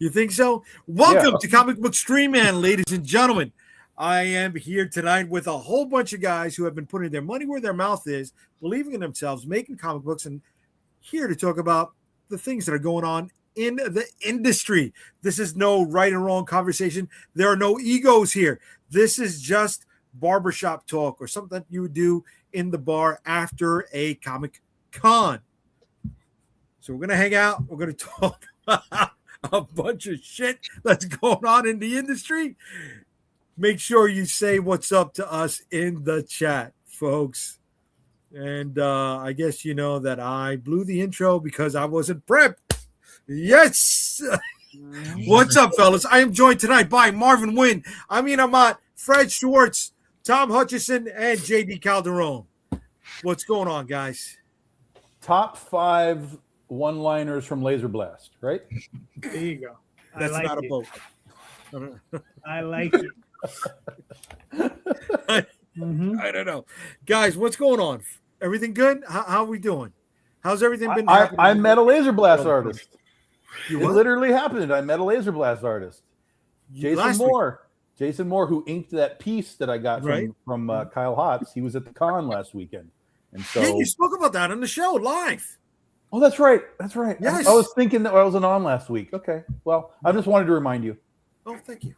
You think so? Welcome to Comic Book Stream Man, ladies and gentlemen. I am here tonight with a whole bunch of guys who have been putting their money where their mouth is, believing in themselves, making comic books, and here to talk about the things that are going on in the industry. This is no right and wrong conversation. There are no egos here. This is just barbershop talk or something that you would do in the bar after a comic con. So we're going to hang out. We're going to talk about a bunch of shit that's going on in the industry. Make sure you say what's up to us in the chat, folks. And I guess you know that I blew the intro because I wasn't prepped. Yes. What's up, fellas? I am joined tonight by Marvin Wynn, Amin Amat, Fred Schwartz, Tom Hutchison, and JayDee Calderon. What's going on, guys? Top 5 one-liners from Laser Blast, right? There you go. That's like not it. a boat. I like it. I don't know. Guys, what's going on? Everything good? How are we doing? How's everything been? I met a Laser Blast artist. You it what? literally happened. I met a Laser Blast artist. Jason Moore. Jason Moore, who inked that piece that I got from Kyle Hotz. He was at the con last weekend. And so yeah, you spoke about that on the show live. Oh, that's right. That's right. Yes. I was thinking that I wasn't on last week. Okay. Well, I just wanted to remind you. Oh, thank you.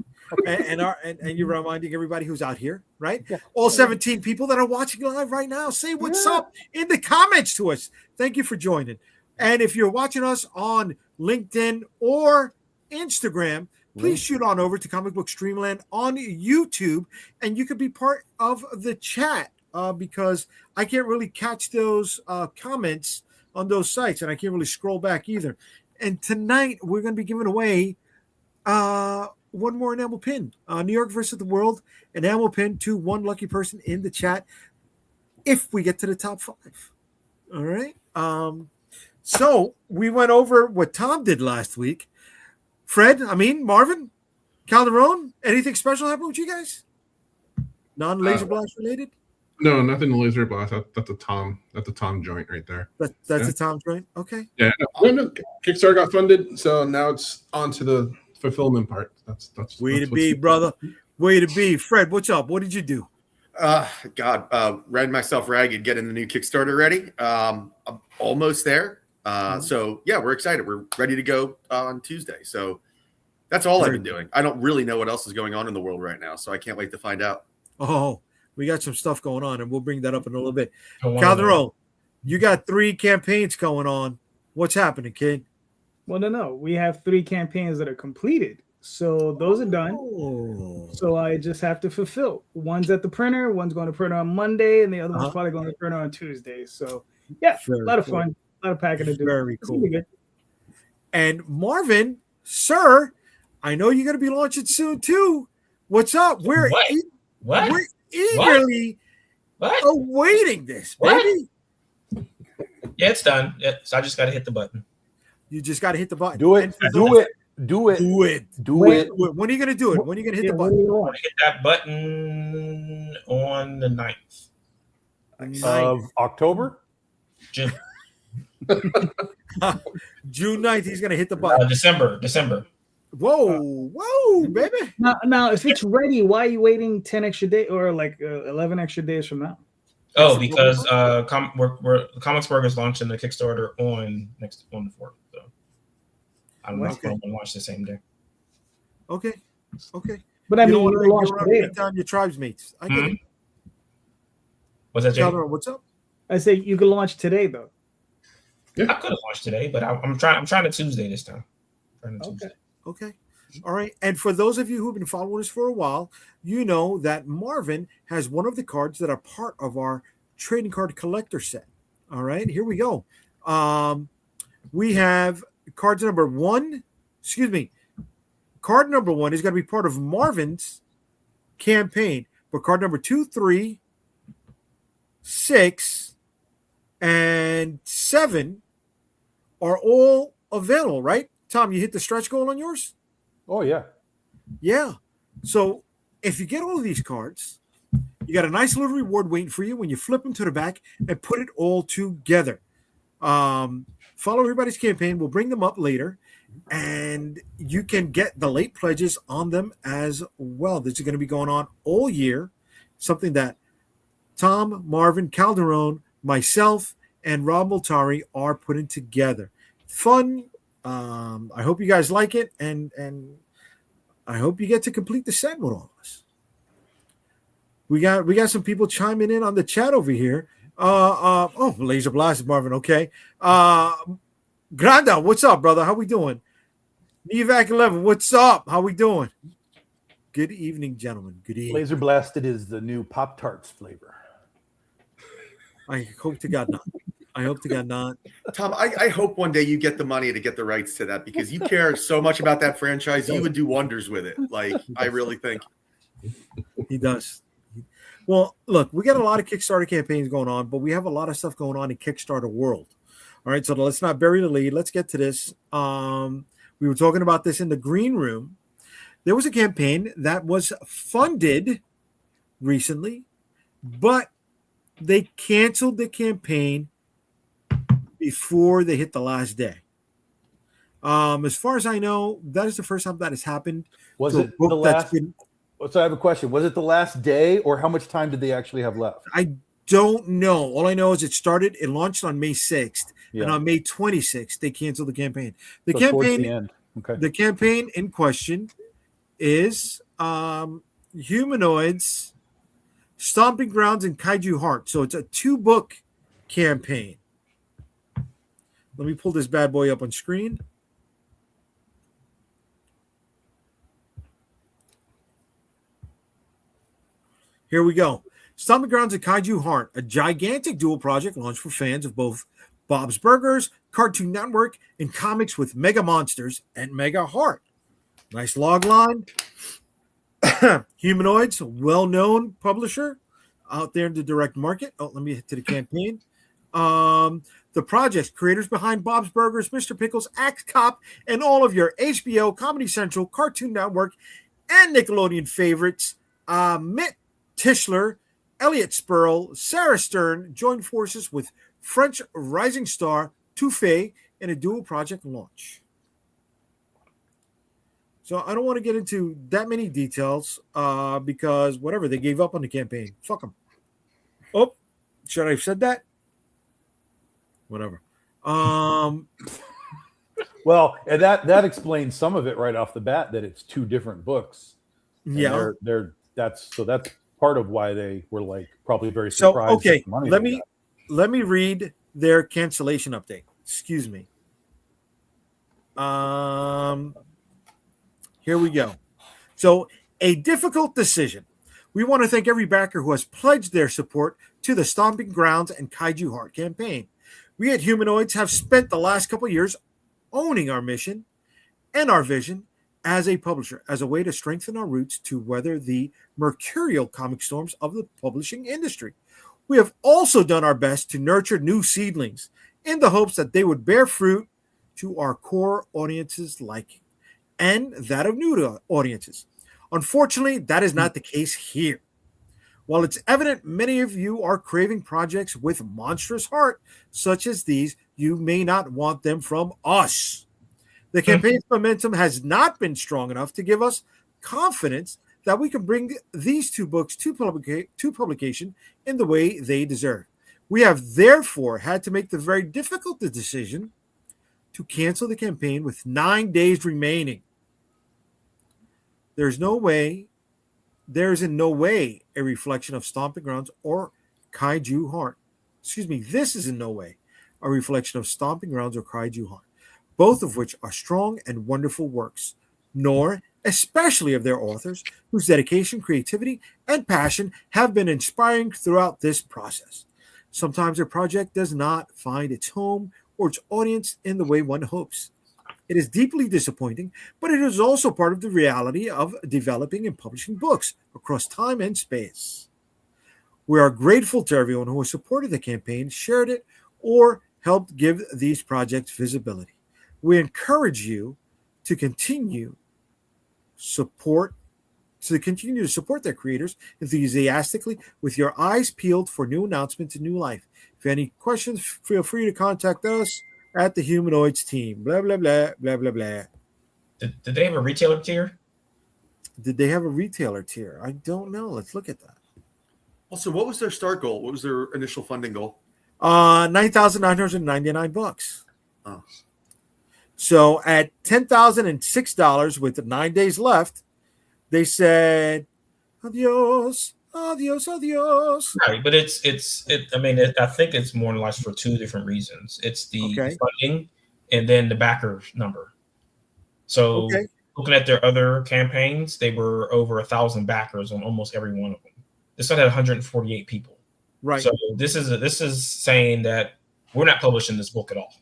And you're reminding everybody who's out here, right? Yeah. All 17 people that are watching live right now, say what's up in the comments to us. Thank you for joining. And if you're watching us on LinkedIn or Instagram, please shoot on over to Comic Book Streamland on YouTube, and you could be part of the chat because I can't really catch those comments on those sites, and I can't really scroll back either. And tonight we're going to be giving away one more enamel pin. New York versus the World enamel pin to one lucky person in the chat if we get to the top 5. All right. So we went over what Tom did last week. Fred, Marvin, Calderon, anything special happened with you guys? Non-laser blast related? No, nothing laser blast. That's a Tom joint right there. That's a Tom joint. Okay. Yeah. No, Kickstarter got funded, so now it's on to the fulfillment part. That's way to be, brother. Way to be. Fred, what's up? What did you do? Ran myself ragged getting the new Kickstarter ready. I'm almost there. So yeah, we're excited. We're ready to go on Tuesday. So that's all I've been doing. I don't really know what else is going on in the world right now, so I can't wait to find out. Oh, we got some stuff going on, and we'll bring that up in a little bit. Calderon, you got 3 campaigns going on. What's happening, kid? Well, no. We have 3 campaigns that are completed. So those are done. So I just have to fulfill. One's at the printer. One's going to print on Monday, and the other one's probably going to print on Tuesday. So yeah, a lot of fun. A lot of packing to do. Very cool. And Marvin, sir, I know you're going to be launching soon too. What's up? We're eagerly awaiting this, baby. Yeah, it's done. So I just got to hit the button. You just got to hit the button. Do it. Do it. When are you going to do it? When are you going to hit the button? I want to hit that button on the 9th of October? June. June 9th, he's going to hit the button. December. Whoa, baby. Now, if it's ready, why are you waiting 10 extra days or like 11 extra days from now? Oh, because Comicsburg is launching the Kickstarter on the 4th. So I'm not going to launch the same day. Okay. But I mean, you launch today. Down your tribes mates. I get it. What's that, Calderon, what's up? I say you can launch today, though. Yeah. I could have launched today, but I'm trying to Tuesday this time. Okay. All right. And for those of you who've been following us for a while, you know that Marvin has one of the cards that are part of our trading card collector set. All right. Here we go. We have cards number 1. Excuse me. Card number 1 is going to be part of Marvin's campaign. But card number 2, 3, 6, and 7 are all available, right? Tom, you hit the stretch goal on yours? Oh, yeah. Yeah. So if you get all of these cards, you got a nice little reward waiting for you when you flip them to the back and put it all together. Follow everybody's campaign. We'll bring them up later. and you can get the late pledges on them as well. This is going to be going on all year, something that Tom, Marvin, Calderon, myself, and Rob Multari are putting together. Fun. I hope you guys like it, and I hope you get to complete the set with all of us. We got some people chiming in on the chat over here. Laser Blast, Marvin. Okay. Granda, what's up, brother? How we doing? Nevac 11, what's up? How we doing? Good evening, gentlemen. Good evening. Laser Blasted is the new Pop-Tarts flavor. I hope to God not. I hope to God not. Tom, I hope one day you get the money to get the rights to that, because you care so much about that franchise. You would do wonders with it. Like, I really think. He does. Well, look, we got a lot of Kickstarter campaigns going on, but we have a lot of stuff going on in Kickstarter world. All right, so let's not bury the lead. Let's get to this. We were talking about this in the green room. There was a campaign that was funded recently, but they canceled the campaign before they hit the last day. As far as I know, that is the first time that has happened. Was it the last? So I have a question. Was it the last day, or how much time did they actually have left? I don't know. All I know is it launched on May 6th, and on May 26th, they canceled the campaign. The campaign in question is Humanoids, Stomping Grounds, and Kaiju Heart. So it's a 2-book campaign. Let me pull this bad boy up on screen. Here we go. Stomping Grounds and Kaiju Heart, a gigantic dual project launched for fans of both Bob's Burgers, Cartoon Network, and comics with Mega Monsters and Mega Heart. Nice log line. Humanoids, well-known publisher out there in the direct market. Oh, let me hit to the campaign. The project's creators behind Bob's Burgers, Mr. Pickles, Axe Cop, and all of your HBO, Comedy Central, Cartoon Network, and Nickelodeon favorites. Mitt Tischler, Elliot Spurl, Sarah Stern joined forces with French rising star Toufé in a dual project launch. So I don't want to get into that many details because whatever, they gave up on the campaign. Fuck them. Oh, should I have said that? Whatever. Well, and that explains some of it right off the bat, that it's 2 different books. And that's part of why they were like probably very surprised. So okay, let me read their cancellation update. Excuse me. Here we go. So, a difficult decision. We want to thank every backer who has pledged their support to the Stomping Grounds and Kaiju Heart campaign. We at Humanoids have spent the last couple of years owning our mission and our vision as a publisher, as a way to strengthen our roots to weather the mercurial comic storms of the publishing industry. We have also done our best to nurture new seedlings in the hopes that they would bear fruit to our core audience's liking and that of new audiences. Unfortunately, that is not the case here. While it's evident many of you are craving projects with monstrous heart, such as these, you may not want them from us. The campaign's momentum has not been strong enough to give us confidence that we can bring these 2 books to publication in the way they deserve. We have therefore had to make the very difficult decision to cancel the campaign with 9 days remaining. There is in no way a reflection of Stomping Grounds or Kaiju Heart. Excuse me, this is in no way a reflection of Stomping Grounds or Kaiju Heart, both of which are strong and wonderful works, nor especially of their authors, whose dedication, creativity, and passion have been inspiring throughout this process. Sometimes a project does not find its home or its audience in the way one hopes. It is deeply disappointing, but it is also part of the reality of developing and publishing books across time and space. We are grateful to everyone who has supported the campaign, shared it, or helped give these projects visibility. We encourage you to continue to support their creators enthusiastically with your eyes peeled for new announcements and new life. If you have any questions, feel free to contact us at the Humanoids team. Blah, blah, blah, blah, blah, blah. Did they have a retailer tier? Did they have a retailer tier? I don't know. Let's look at that. Also, what was their start goal? What was their initial funding goal? $9,999. Oh. So at $10,006 with 9 days left, they said, adios, adios, adios. Right, but it's. I mean, I think it's more than less for two different reasons. It's the funding and then the backer number. So looking at their other campaigns, they were over 1,000 backers on almost every one of them. This one had 148 people. Right. So this is saying that we're not publishing this book at all.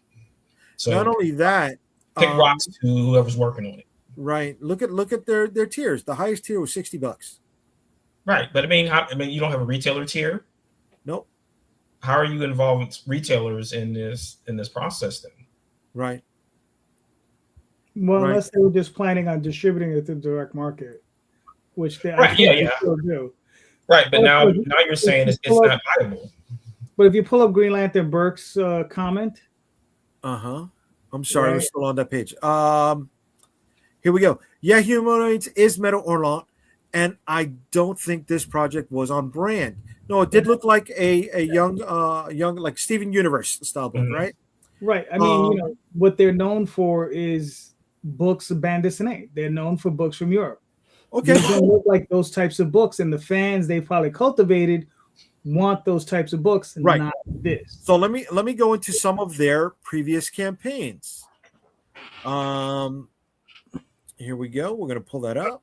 So not only that, pick rocks to whoever's working on it. Right. Look at their tiers. The highest tier was $60. Right, but I mean, you don't have a retailer tier. Nope. How are you involving retailers in this process then? Right. Well, unless they were just planning on distributing it to the direct market, which they still do. Right, but now you're saying it's not viable. But if you pull up Green Lantern Burke's comment. I'm sorry, we're still on that page. Here we go. Yeah, Humanoids is Metal Orlant, and I don't think this project was on brand. No, it did look like a young like Steven Universe style book, right? Right. I mean, what they're known for is books of bande dessinée. They're known for books from Europe. Okay. They don't look like those types of books, and the fans they probably cultivated want those types of books, not this. So let me go into some of their previous campaigns. Here we go. We're going to pull that up.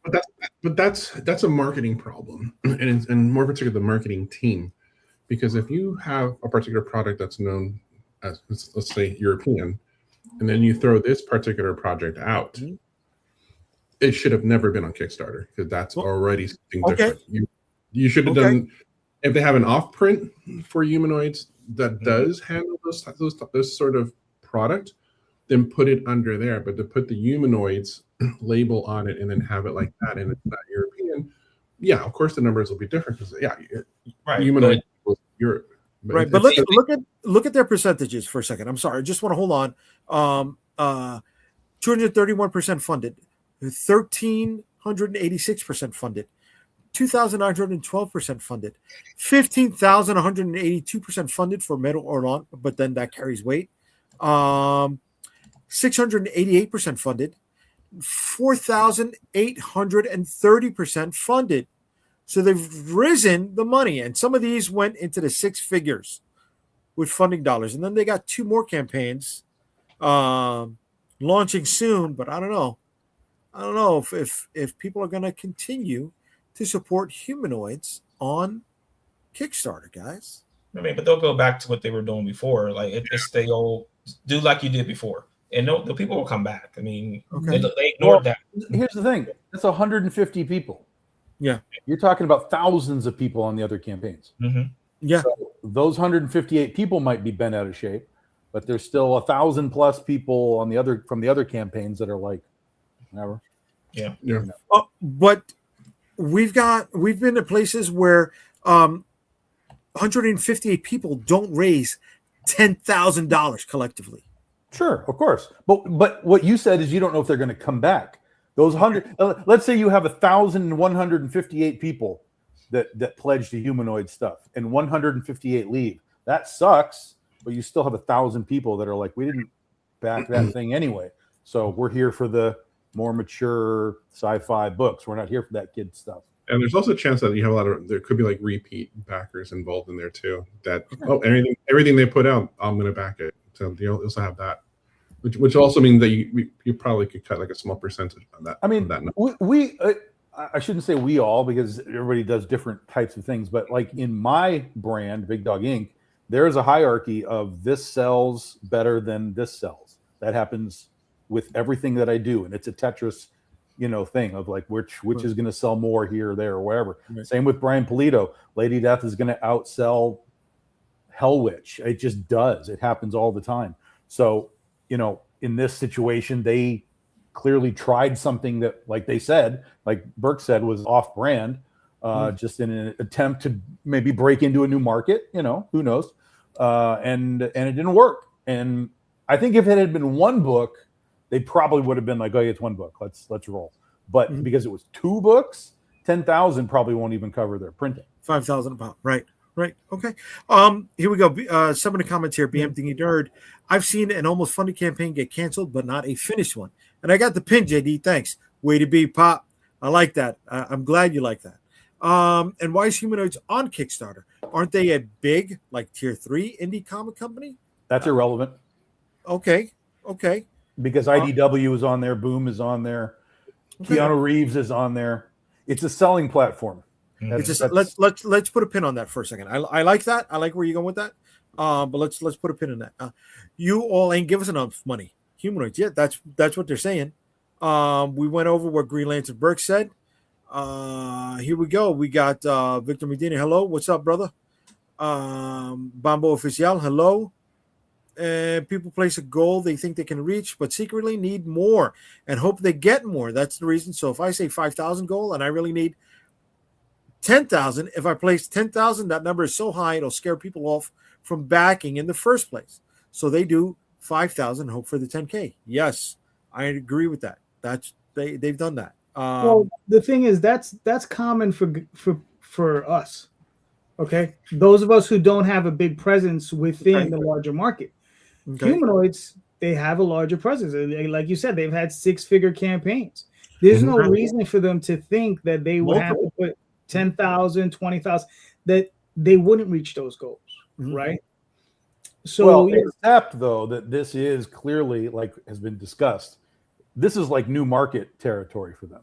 But that's a marketing problem, and more particularly the marketing team, because if you have a particular product that's known as, let's say, European, and then you throw this particular project out, it should have never been on Kickstarter because that's already something different. You should have done, if they have an off print for Humanoids that does handle those sort of product, then put it under there. But to put the Humanoids label on it and then have it like that and it's not European, of course the numbers will be different because Humanoid was Europe. But look at their percentages for a second. I'm sorry, I just want to hold on. 231% funded, 1,386% funded, 2,912% funded, 15,182% funded for Metal Orlant, but then that carries weight. 688% funded, 4,830% funded. So they've risen the money, and some of these went into the six figures with funding dollars. And then they got two more campaigns launching soon, but I don't know. I don't know if people are going to continue to support Humanoids on Kickstarter, guys. I mean, but they'll go back to what they were doing before. Like it's they all do like you did before, and the people will come back. I mean, they ignored that. Here's the thing: that's 150 people. Yeah, you're talking about thousands of people on the other campaigns. Yeah, so those 158 people might be bent out of shape, but there's still 1,000 plus people on the other campaigns that are like, whatever. Yeah. But we've been to places where 158 people don't raise $10,000 collectively. Sure, of course. But what you said is you don't know if they're going to come back. Those 100, let's say you have 1,158 people that pledge to Humanoid stuff, and 158 leave. That sucks, but you still have 1,000 people that are like, we didn't back that thing anyway. So we're here for the more mature sci-fi books. We're not here for that kid stuff. And there's also a chance that you have there could be like repeat backers involved in there too. That everything they put out, I'm going to back it. So you also have that, which also means that you probably could cut like a small percentage on that. I mean, that I shouldn't say we all, because everybody does different types of things. But like in my brand, Big Dog Inc., there is a hierarchy of this sells better than this sells. That happens with everything that I do, and it's a Tetris, thing of like which is going to sell more here or there or wherever. Right. Same with Brian Pulido. Lady Death is going to outsell Hell Witch. It just does. It happens all the time. So, in this situation, they clearly tried something that, like they said, like Burke said, was off brand, just in an attempt to maybe break into a new market, who knows? And it didn't work. And I think if it had been one book, they probably would have been like, oh, it's one book. Let's roll. But because it was 2 books, 10,000 probably won't even cover their printing. 5,000 a pop. Right. Okay. Here we go. Some of the comments here. BM Thingy Nerd. I've seen an almost funded campaign get canceled, but not a finished one. And I got the pin, JD. Thanks. Way to be, Pop. I like that. I'm glad you like that. And why is Humanoids on Kickstarter? Aren't they a big, like tier 3 indie comic company? That's irrelevant. Okay. Because IDW is on there, Boom is on there, Keanu Reeves is on there. It's a selling platform. Let's put a pin on that for a second. I like that. I like where you're going with that. But let's put a pin in that. You all ain't give us enough money. Humanoids, yeah, that's what they're saying. We went over what Green Lantern Burke said. Here we go. We got Victor Medina. Hello, what's up, brother? Bambo Oficial. Hello. And people place a goal they think they can reach, but secretly need more and hope they get more. That's the reason. So if I say 5,000 goal and I really need 10,000, if I place 10,000, that number is so high it'll scare people off from backing in the first place. So they do 5,000, hope for the 10K. Yes, I agree with that. They've done that. Well, the thing is that's common for us. Okay, those of us who don't have a big presence within the larger market. Okay. Humanoids, they have a larger presence. Like you said, they've had 6-figure campaigns. There's no reason for them to think that they would have to put 10,000, 20,000, that they wouldn't reach those goals, right? So, except though that this is clearly, like has been discussed, this is like new market territory for them.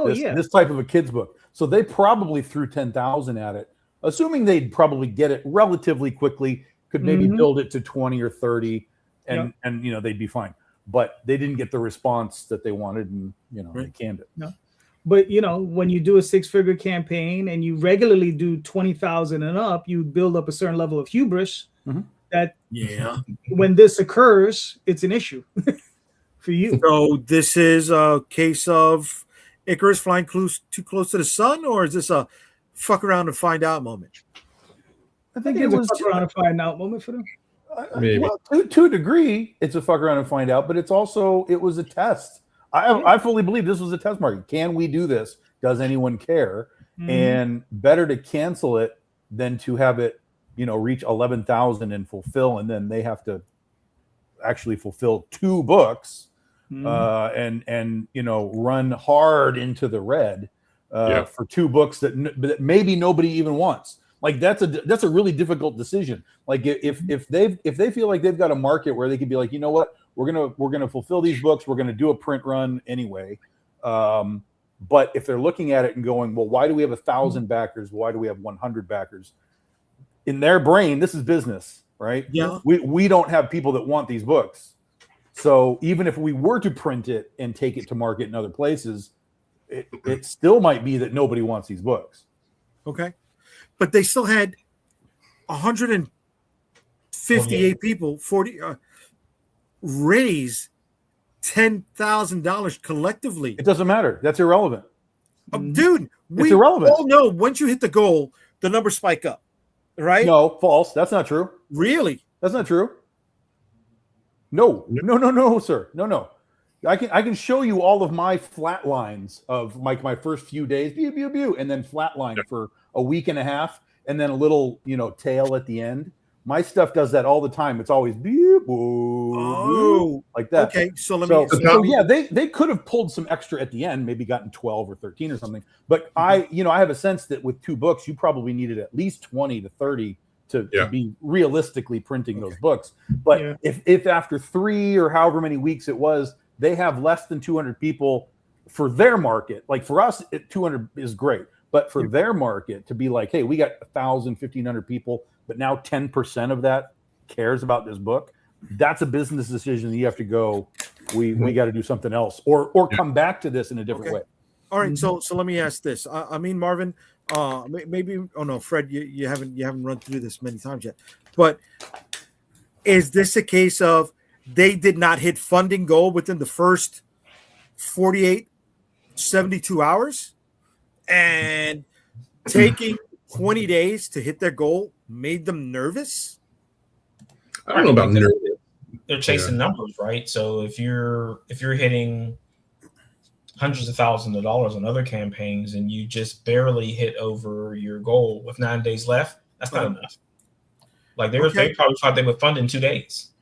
This type of a kid's book. So they probably threw 10,000 at it, assuming they'd probably get it relatively quickly, could maybe build it to 20 or 30, and they'd be fine. But they didn't get the response that they wanted, and they canned it. No. But when you do a 6-figure campaign and you regularly do 20,000 and up, you build up a certain level of hubris that when this occurs, it's an issue for you. So this is a case of Icarus flying too close to the sun, or is this a fuck around and find out moment? I think it's a fuck around and find out moment for them. Maybe. Well, to a degree, it's a fuck around and find out, but it was a test. I fully believe this was a test market. Can we do this? Does anyone care? And better to cancel it than to have it, reach 11,000 and fulfill, and then they have to actually fulfill 2 books and run hard into the red for 2 books that maybe nobody even wants. Like that's a really difficult decision. Like if they feel like they've got a market where they could be like, you know what, we're gonna fulfill these books, we're gonna do a print run anyway. But if they're looking at it and going, well, why do we have 1,000 backers? Why do we have 100 backers? In their brain, this is business, right? Yeah. We don't have people that want these books. So even if we were to print it and take it to market in other places, it still might be that nobody wants these books. Okay. But they still had 158 people, 40 raise $10,000 collectively. It doesn't matter. That's irrelevant. Dude, it's irrelevant. All know once you hit the goal, the numbers spike up, right? No, false. That's not true. Really? That's not true. No, sir. No. I can show you all of my flat lines of my first few days, and then flatline for a week and a half, and then a little tail at the end. My stuff does that all the time. It's always like that. Okay, so they could have pulled some extra at the end, maybe gotten 12 or 13 or something. But I have a sense that with 2 books, you probably needed at least 20 to 30 to be realistically printing those books. But if after 3 or however many weeks it was, they have less than 200 people for their market. Like for us, 200 is great. But for their market to be like, hey, we got 1,000, 1,500 people, but now 10% of that cares about this book. That's a business decision that you have to go, we got to do something else or come back to this in a different way. All right. So let me ask this. I mean, Marvin, maybe, oh no, Fred, you haven't run through this many times yet, but is this a case of they did not hit funding goal within the first 48, 72 hours, and taking 20 days to hit their goal made them nervous? I don't know about nervous. they're chasing numbers, right? So if you're hitting hundreds of thousands of dollars on other campaigns and you just barely hit over your goal with 9 days left, that's not enough. Like they probably thought they would fund in 2 days.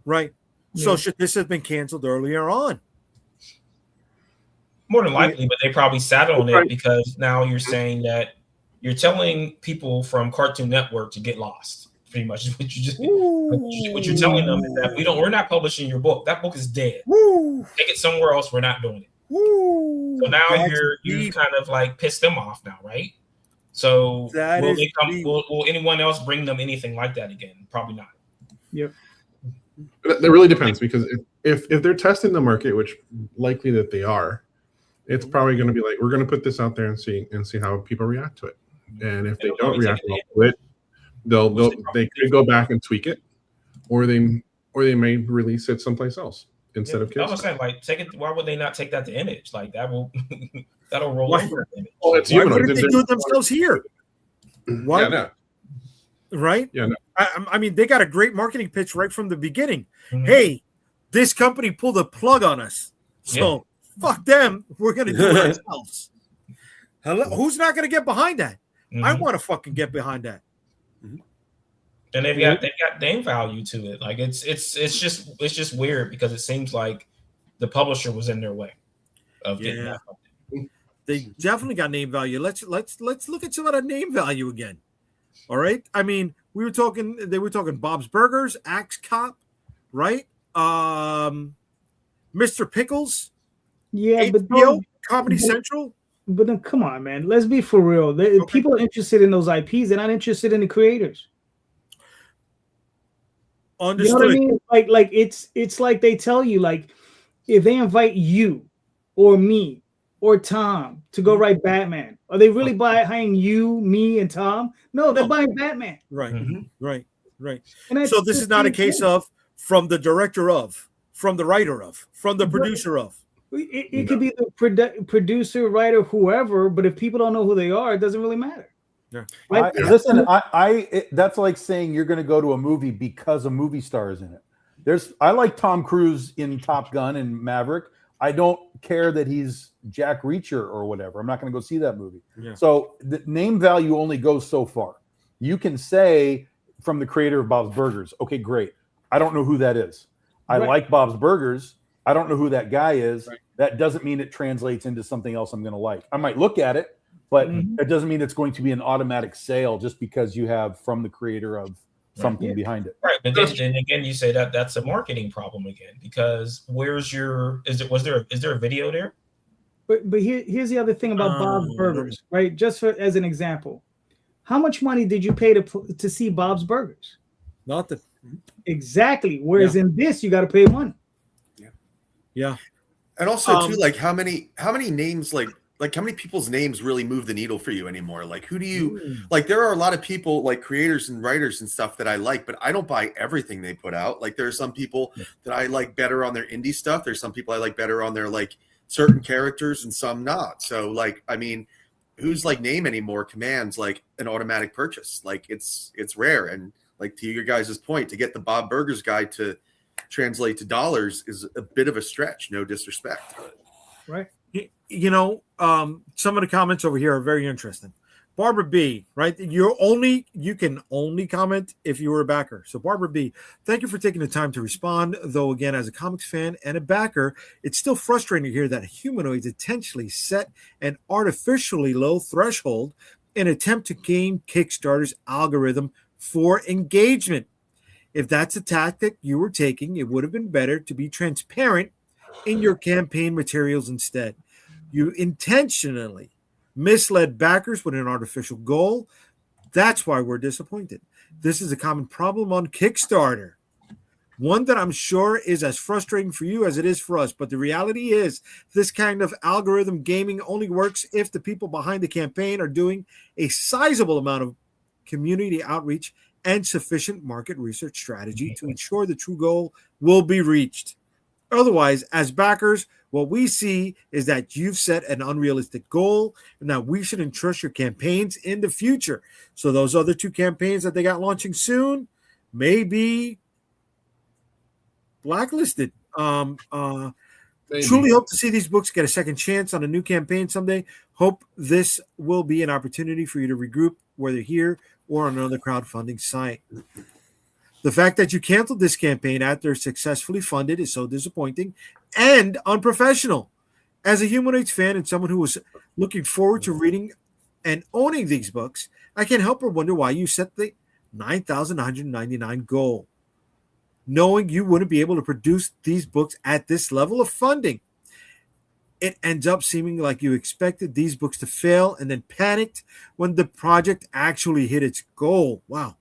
Right. So should this have been canceled earlier on? More than likely, but they probably sat on it because now you're saying that you're telling people from Cartoon Network to get lost. Pretty much is what you're telling them is that we're not publishing your book. That book is dead. Take it somewhere else. We're not doing it. So now you kind of like pissed them off now, right? So will anyone else bring them anything like that again? Probably not. Yep. That really depends, because if they're testing the market, which likely that they are, it's probably going to be like, we're going to put this out there and see how people react to it. And if they don't react well to it, they could go back and tweak it, or they may release it someplace else instead of Kickstarter. I was saying, like, take it. Why would they not take that to Image? Like that will that'll roll over. Well, why wouldn't they do it themselves here? Why? Yeah, no. Right? Yeah, no. I mean, they got a great marketing pitch right from the beginning. Hey, this company pulled a plug on us, so fuck them. We're gonna do it ourselves. Hello? Who's not gonna get behind that? I want to fucking get behind that. And they've got name value to it. Like it's just weird because it seems like the publisher was in their way of getting that. They definitely got name value. Let's look at some of that name value again. All right. I mean, they were talking Bob's Burgers, Axe Cop, right? Mr. Pickles, HBO, Comedy Central. But then, come on, man. Let's be for real. People are interested in those IPs. They're not interested in the creators. Understood. You know what I mean? Like it's like they tell you, like, if they invite you or me or Tom to go write Batman, are they really buying you, me, and Tom? No, they're buying Batman. Right, right. And so this is not a case of from the director of, from the writer of, from the producer of. It could be the producer, writer, whoever, but if people don't know who they are, it doesn't really matter. Yeah. Listen, that's like saying you're going to go to a movie because a movie star is in it. I like Tom Cruise in Top Gun and Maverick. I don't care that he's Jack Reacher or whatever. I'm not going to go see that movie. Yeah. So the name value only goes so far. You can say from the creator of Bob's Burgers, okay, great. I don't know who that is. I like Bob's Burgers. I don't know who that guy is. Right. That doesn't mean it translates into something else I'm going to like. I might look at it, but it doesn't mean it's going to be an automatic sale just because you have from the creator of something behind it. Right. But then again, you say that's a marketing problem again, because is there a video there? But here's the other thing about Bob's Burgers, right? Just as an example, how much money did you pay to see Bob's Burgers? Nothing. Exactly. Whereas in this, you got to pay money. Yeah. And also too, like how many names, like how many people's names really move the needle for you anymore? Like who do you like? There are a lot of people, like creators and writers and stuff, that I like, but I don't buy everything they put out. Like there are some people that I like better on their indie stuff. There's some people I like better on their like certain characters and some not. So like, I mean, whose like name anymore commands like an automatic purchase? Like it's rare. And like to your guys' point, to get the Bob Burgers guy to translate to dollars is a bit of a stretch. No disrespect. Right. You know, some of the comments over here are very interesting. Barbara B, right? You can only comment if you were a backer. So Barbara B, thank you for taking the time to respond. Though again, as a comics fan and a backer, it's still frustrating to hear that humanoids intentionally set an artificially low threshold in an attempt to game Kickstarter's algorithm for engagement. If that's a tactic you were taking, it would have been better to be transparent in your campaign materials instead. You intentionally misled backers with an artificial goal. That's why we're disappointed. This is a common problem on Kickstarter, one that I'm sure is as frustrating for you as it is for us. But the reality is this kind of algorithm gaming only works if the people behind the campaign are doing a sizable amount of community outreach and sufficient market research strategy to ensure the true goal will be reached. Otherwise, as backers, what we see is that you've set an unrealistic goal and that we should entrust your campaigns in the future. So those other two campaigns that they got launching soon may be blacklisted. Maybe. Truly hope to see these books get a second chance on a new campaign someday. Hope this will be an opportunity for you to regroup, whether here or on another crowdfunding site. The fact that you canceled this campaign after successfully funded is so disappointing and unprofessional. As a Humanoids fan and someone who was looking forward to reading and owning these books, I can't help but wonder why you set the 9,999 goal, knowing you wouldn't be able to produce these books at this level of funding. It ends up seeming like you expected these books to fail and then panicked when the project actually hit its goal. Wow.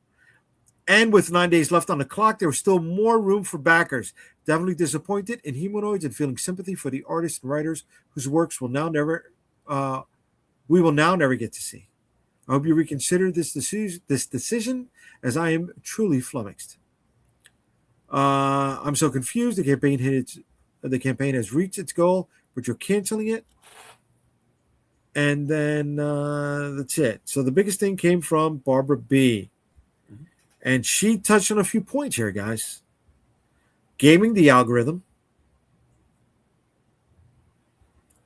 And with 9 days left on the clock, there was still more room for backers. Definitely disappointed in Humanoids and feeling sympathy for the artists and writers whose works we will now never get to see. I hope you reconsider this decision, as I am truly flummoxed. I'm so confused. The campaign has reached its goal, but you're canceling it. And then that's it. So the biggest thing came from Barbara B. And she touched on a few points here, guys. Gaming the algorithm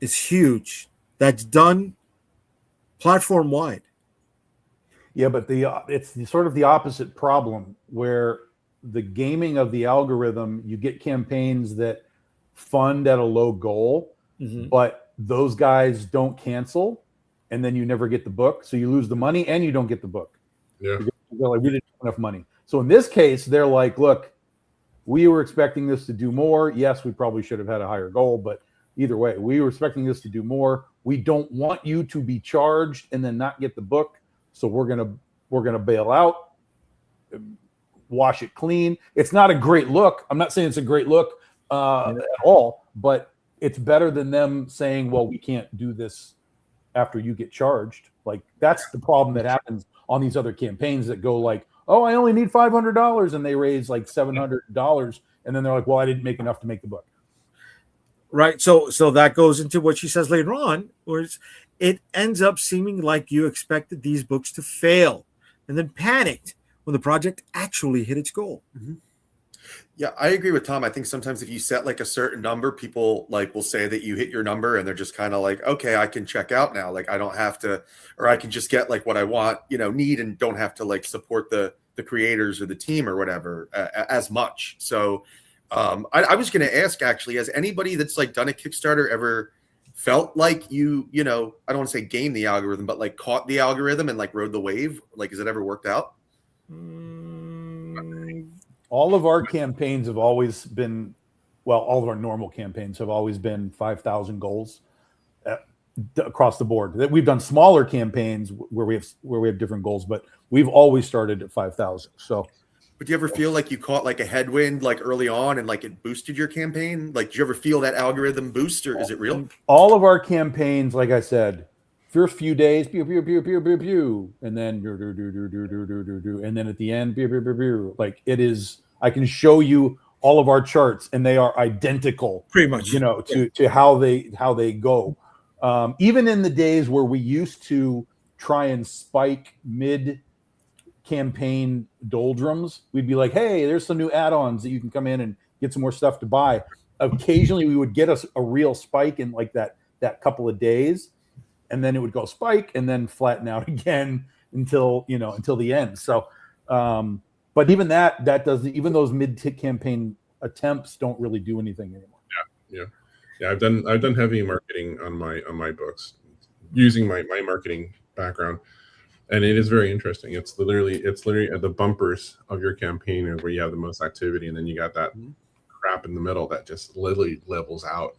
is huge. That's done platform wide. Yeah, but it's sort of the opposite problem where the gaming of the algorithm, you get campaigns that fund at a low goal, but those guys don't cancel, and then you never get the book. So you lose the money and you don't get the book. Yeah. They're like, we didn't have enough money. So in this case, they're like, look, we were expecting this to do more. Yes, we probably should have had a higher goal, but either way, we were expecting this to do more. We don't want you to be charged and then not get the book. So we're gonna bail out, wash it clean. It's not a great look. I'm not saying it's a great look at all, but it's better than them saying, well, we can't do this after you get charged. Like, that's the problem that happens on these other campaigns that go like, oh, I only need $500, and they raise like $700, and then they're like, well, I didn't make enough to make the book. Right. So that goes into what she says later on, where it ends up seeming like you expected these books to fail and then panicked when the project actually hit its goal. Yeah, I agree with Tom. I think sometimes if you set like a certain number, people like will say that you hit your number and they're just kind of like, okay, I can check out now. Like I don't have to, or I can just get like what I want, need, and don't have to like support the creators or the team or whatever as much. So I was going to ask, actually, has anybody that's like done a Kickstarter ever felt like you I don't want to say game the algorithm, but like caught the algorithm and like rode the wave? Like, has it ever worked out? All of our campaigns have always been, well, all of our normal campaigns have always been 5,000 goals across the board. That we've done smaller campaigns where we have different goals, but we've always started at 5,000. So, but do you ever feel like you caught like a headwind like early on and like it boosted your campaign? Like, do you ever feel that algorithm boost, or is it real? All of our campaigns, like I said, first few days, pew pew pew pew pew pew, and then and then at the end, pew pew pew pew. Like, it is. I can show you all of our charts, and they are identical, pretty much. To how they go. Even in the days where we used to try and spike mid-campaign doldrums, we'd be like, "Hey, there's some new add-ons that you can come in and get some more stuff to buy." Occasionally, we would get us a real spike in like that couple of days. And then it would go spike and then flatten out again until the end. So, but even that doesn't, even those mid-campaign attempts don't really do anything anymore. Yeah. I've done heavy marketing on my books using my marketing background, and it is very interesting. It's literally at the bumpers of your campaign where you have the most activity, and then you got that crap in the middle that just literally levels out.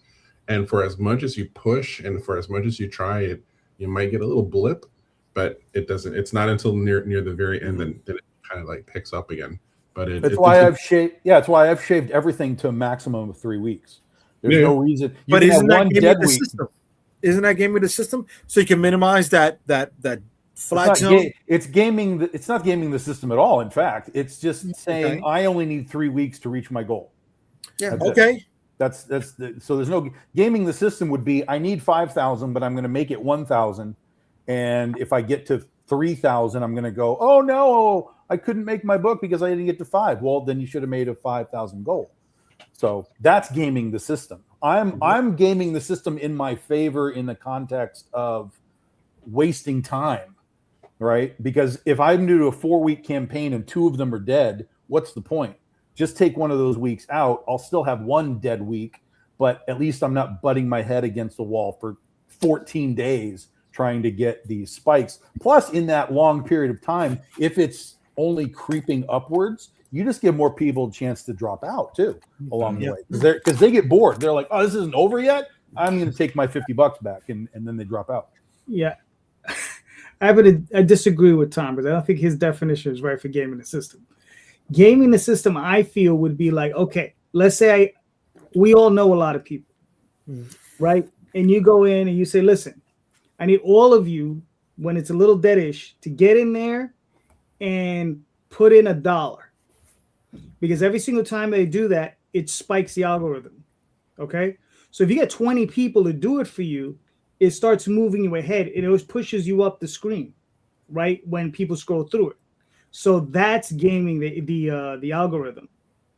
And for as much as you push and for as much as you try it, you might get a little blip, but it doesn't. It's not until near the very end that it kind of like picks up again. But that's why I've shaved everything to a maximum of 3 weeks. There's no reason. But isn't that gaming the system? Isn't that gaming the system? So you can minimize that flat zone. It's gaming. It's not gaming the system at all. In fact, it's just saying I only need 3 weeks to reach my goal. Yeah. Okay. So there's no gaming the system would be I need 5,000, but I'm going to make it 1,000. And if I get to 3,000, I'm going to go, oh no, I couldn't make my book because I didn't get to 5. Well, then you should have made a 5,000 goal. So that's gaming the system. I'm gaming the system in my favor in the context of wasting time, right? Because if I'm new to a 4-week campaign and 2 of them are dead, what's the point? Just take one of those weeks out. I'll still have 1 dead week, but at least I'm not butting my head against the wall for 14 days trying to get these spikes. Plus, in that long period of time, if it's only creeping upwards, you just give more people a chance to drop out too along the way, because they get bored. They're like, "Oh, this isn't over yet. I'm going to take my $50 back," and then they drop out. Yeah, I disagree with Tom, because I don't think his definition is right for gaming the system. Gaming the system, I feel, would be like, okay, let's say we all know a lot of people, right? And you go in and you say, listen, I need all of you, when it's a little deadish, to get in there and put in $1. Because every single time they do that, it spikes the algorithm. Okay? So if you get 20 people to do it for you, it starts moving you ahead. It always pushes you up the screen, right? When people scroll through it. So that's gaming the algorithm.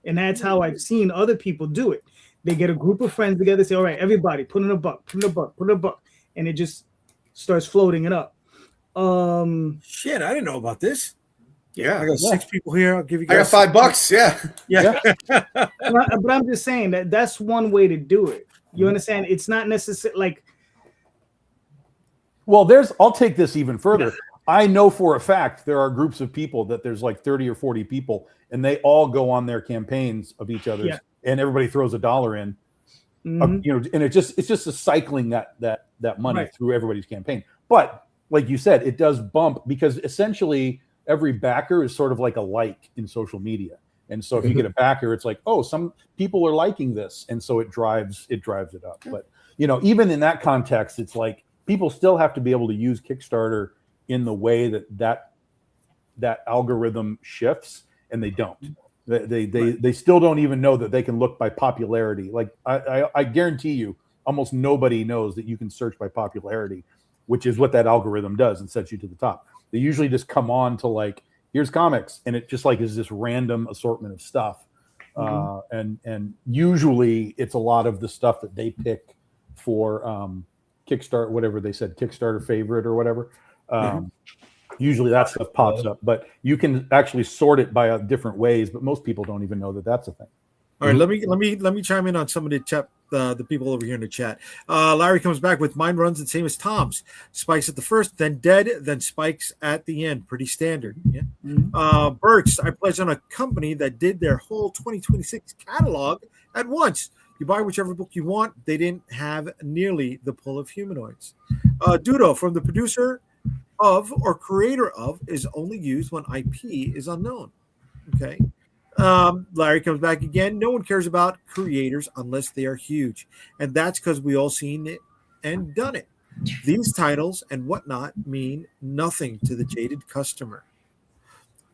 And that's how I've seen other people do it. They get a group of friends together, say, all right, everybody, put in $1, put in $1, put in $1. And it just starts floating it up. Shit, I didn't know about this. Yeah, I got 6 people here. I'll give you guys. I got $5. Yeah. But I'm just saying that's one way to do it. You understand? It's not necessarily like. Well, I'll take this even further. I know for a fact there are groups of people that there's like 30 or 40 people, and they all go on their campaigns of each other's, and everybody throws $1 in. And it's just a cycling that money through everybody's campaign. But like you said, it does bump, because essentially every backer is sort of like a like in social media. And so if you get a backer, it's like, oh, some people are liking this, and so it drives it up. But even in that context, it's like people still have to be able to use Kickstarter in the way that algorithm shifts, and they don't. They still don't even know that they can look by popularity. Like I guarantee you, almost nobody knows that you can search by popularity, which is what that algorithm does, and sets you to the top. They usually just come on to like, here's comics, and it just like is this random assortment of stuff. And usually it's a lot of the stuff that they pick for Kickstarter, whatever they said, Kickstarter favorite or whatever. Usually that stuff pops up, but you can actually sort it by different ways. But most people don't even know that that's a thing. All right, let me chime in on some of the chat. The people over here in the chat. Larry comes back with mine runs the same as Tom's. Spikes at the first, then dead, then spikes at the end. Pretty standard. Yeah. Burks, I pledged on a company that did their whole 2026 catalog at once. You buy whichever book you want. They didn't have nearly the pull of Humanoids. Dudo, from the producer of or creator of, is only used when IP is unknown. Okay. Larry comes back again. No one cares about creators unless they are huge. And that's because we all seen it and done it. These titles and whatnot mean nothing to the jaded customer.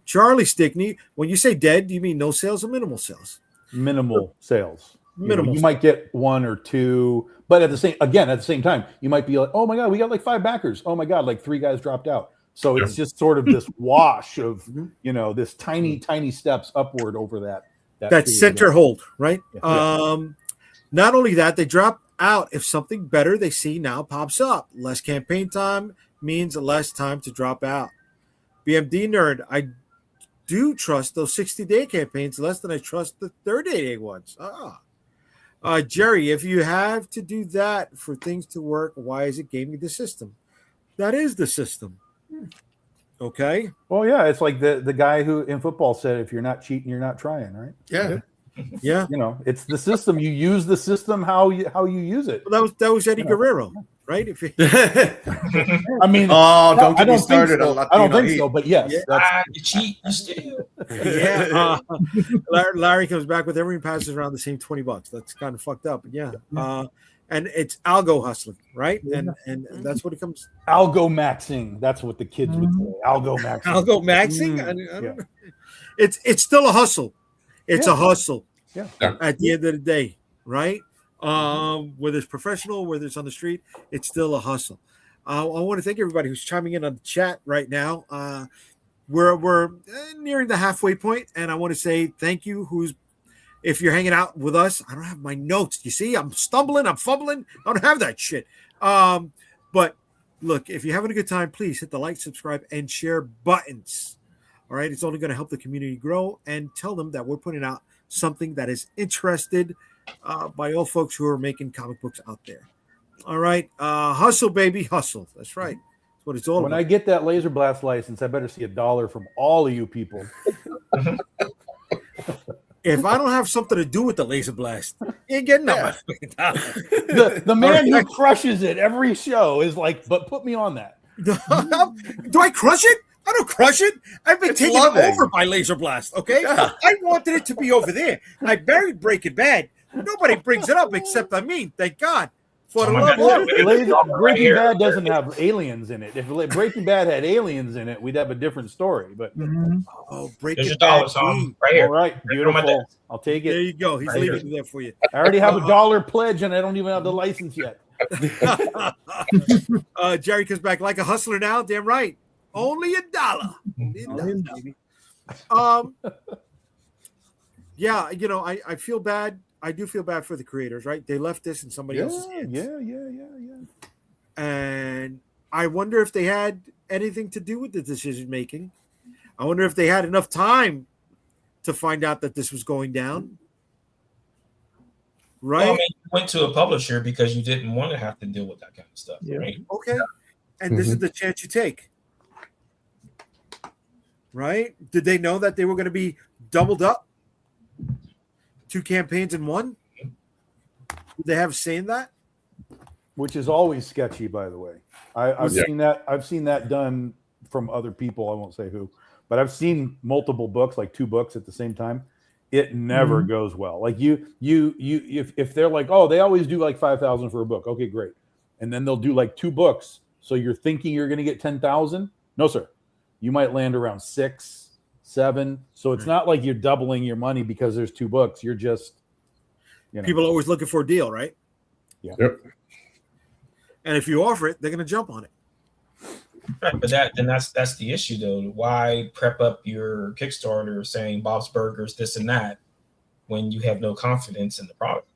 Charlie Stickney, when you say dead, do you mean no sales or minimal sales? Minimal sales. Minimal. You might get 1 or 2, but at the same time, you might be like, oh my God, we got like 5 backers. Oh my God, like 3 guys dropped out. So it's just sort of this wash of, this tiny steps upward over that center hold, right? Yeah. Not only that, they drop out if something better they see now pops up. Less campaign time means less time to drop out. BMD nerd, I do trust those 60-day campaigns less than I trust the 30-day ones. Jerry, if you have to do that for things to work, why is it gaming the system? That is the system. Okay. Well, yeah, it's like the guy who in football said, if you're not cheating, you're not trying, right? Yeah. Yeah. It's the system. You use the system how you use it. Well, that was Eddie Guerrero, right? If I mean, don't get me started. I don't think so, but yes. You cheat, you steal. Yeah. Larry comes back with everyone passes around the same $20. That's kind of fucked up. Yeah. And it's algo hustling, right? And that's what it comes. Algo maxing. That's what the kids would say. Algo maxing. Algo maxing. I don't know. It's still a hustle. It's a hustle. Yeah. At the end of the day, right? Whether it's professional, whether it's on the street, it's still a hustle. I want to thank everybody who's chiming in on the chat right now. We're nearing the halfway point, and I want to say thank you. if you're hanging out with us, I don't have my notes. You see, I'm stumbling, I'm fumbling. I don't have that shit. But look, if you're having a good time, please hit the like, subscribe, and share buttons. All right. It's only going to help the community grow, and tell them that we're putting out something that is interested by all folks who are making comic books out there. All right. Hustle, baby. Hustle. That's right. That's what it's all When about. I get that Laser Blast license, I better see $1 from all of you people. If I don't have something to do with the Laser Blast, you ain't getting Yeah. The man who crushes it every show is like, but put me on that. Do I crush it? I don't crush it. I've been taken over by Laser Blast. Okay, Yeah. I wanted it to be over there. I buried Breaking Bad. Nobody brings it up except me. Thank God. For the love of Breaking Bad doesn't have aliens in it. If Breaking Bad had aliens in it, we'd have a different story. But oh, There's Breaking your Bad. dollar song right here. all right, beautiful. I'll take There it. you go. He's Right leaving here. it there for you. I already have $1 pledge, and I don't even have the license yet. Jerry comes back like a hustler now. Damn right. Only $1. Yeah, you know, I feel bad. I do feel bad for the creators, right? They left this in somebody else's hands. Yeah. And I wonder if they had anything to do with the decision making. I wonder if they had enough time to find out that this was going down. Right? Well, I mean, you went to a publisher because you didn't want to have to deal with that kind of stuff, right? Okay. And this is the chance you take. Right? Did they know that they were going to be doubled up? 2 campaigns in one? Did they have a say in that? Which is always sketchy, by the way. I've seen that. I've seen that done from other people. I won't say who, but I've seen multiple books, like 2 books at the same time. It never goes well. Like if they're like, oh, they always do like 5,000 for a book. Okay, great. And then they'll do like 2 books. So you're thinking you're going to get 10,000? No, sir. You might land around 6, 7. So it's not like you're doubling your money because there's 2 books. You're just, People are always looking for a deal, right? Yeah. Yep. And if you offer it, they're going to jump on it. Right, but that's the issue though. Why prep up your Kickstarter saying Bob's Burgers, this and that, when you have no confidence in the product?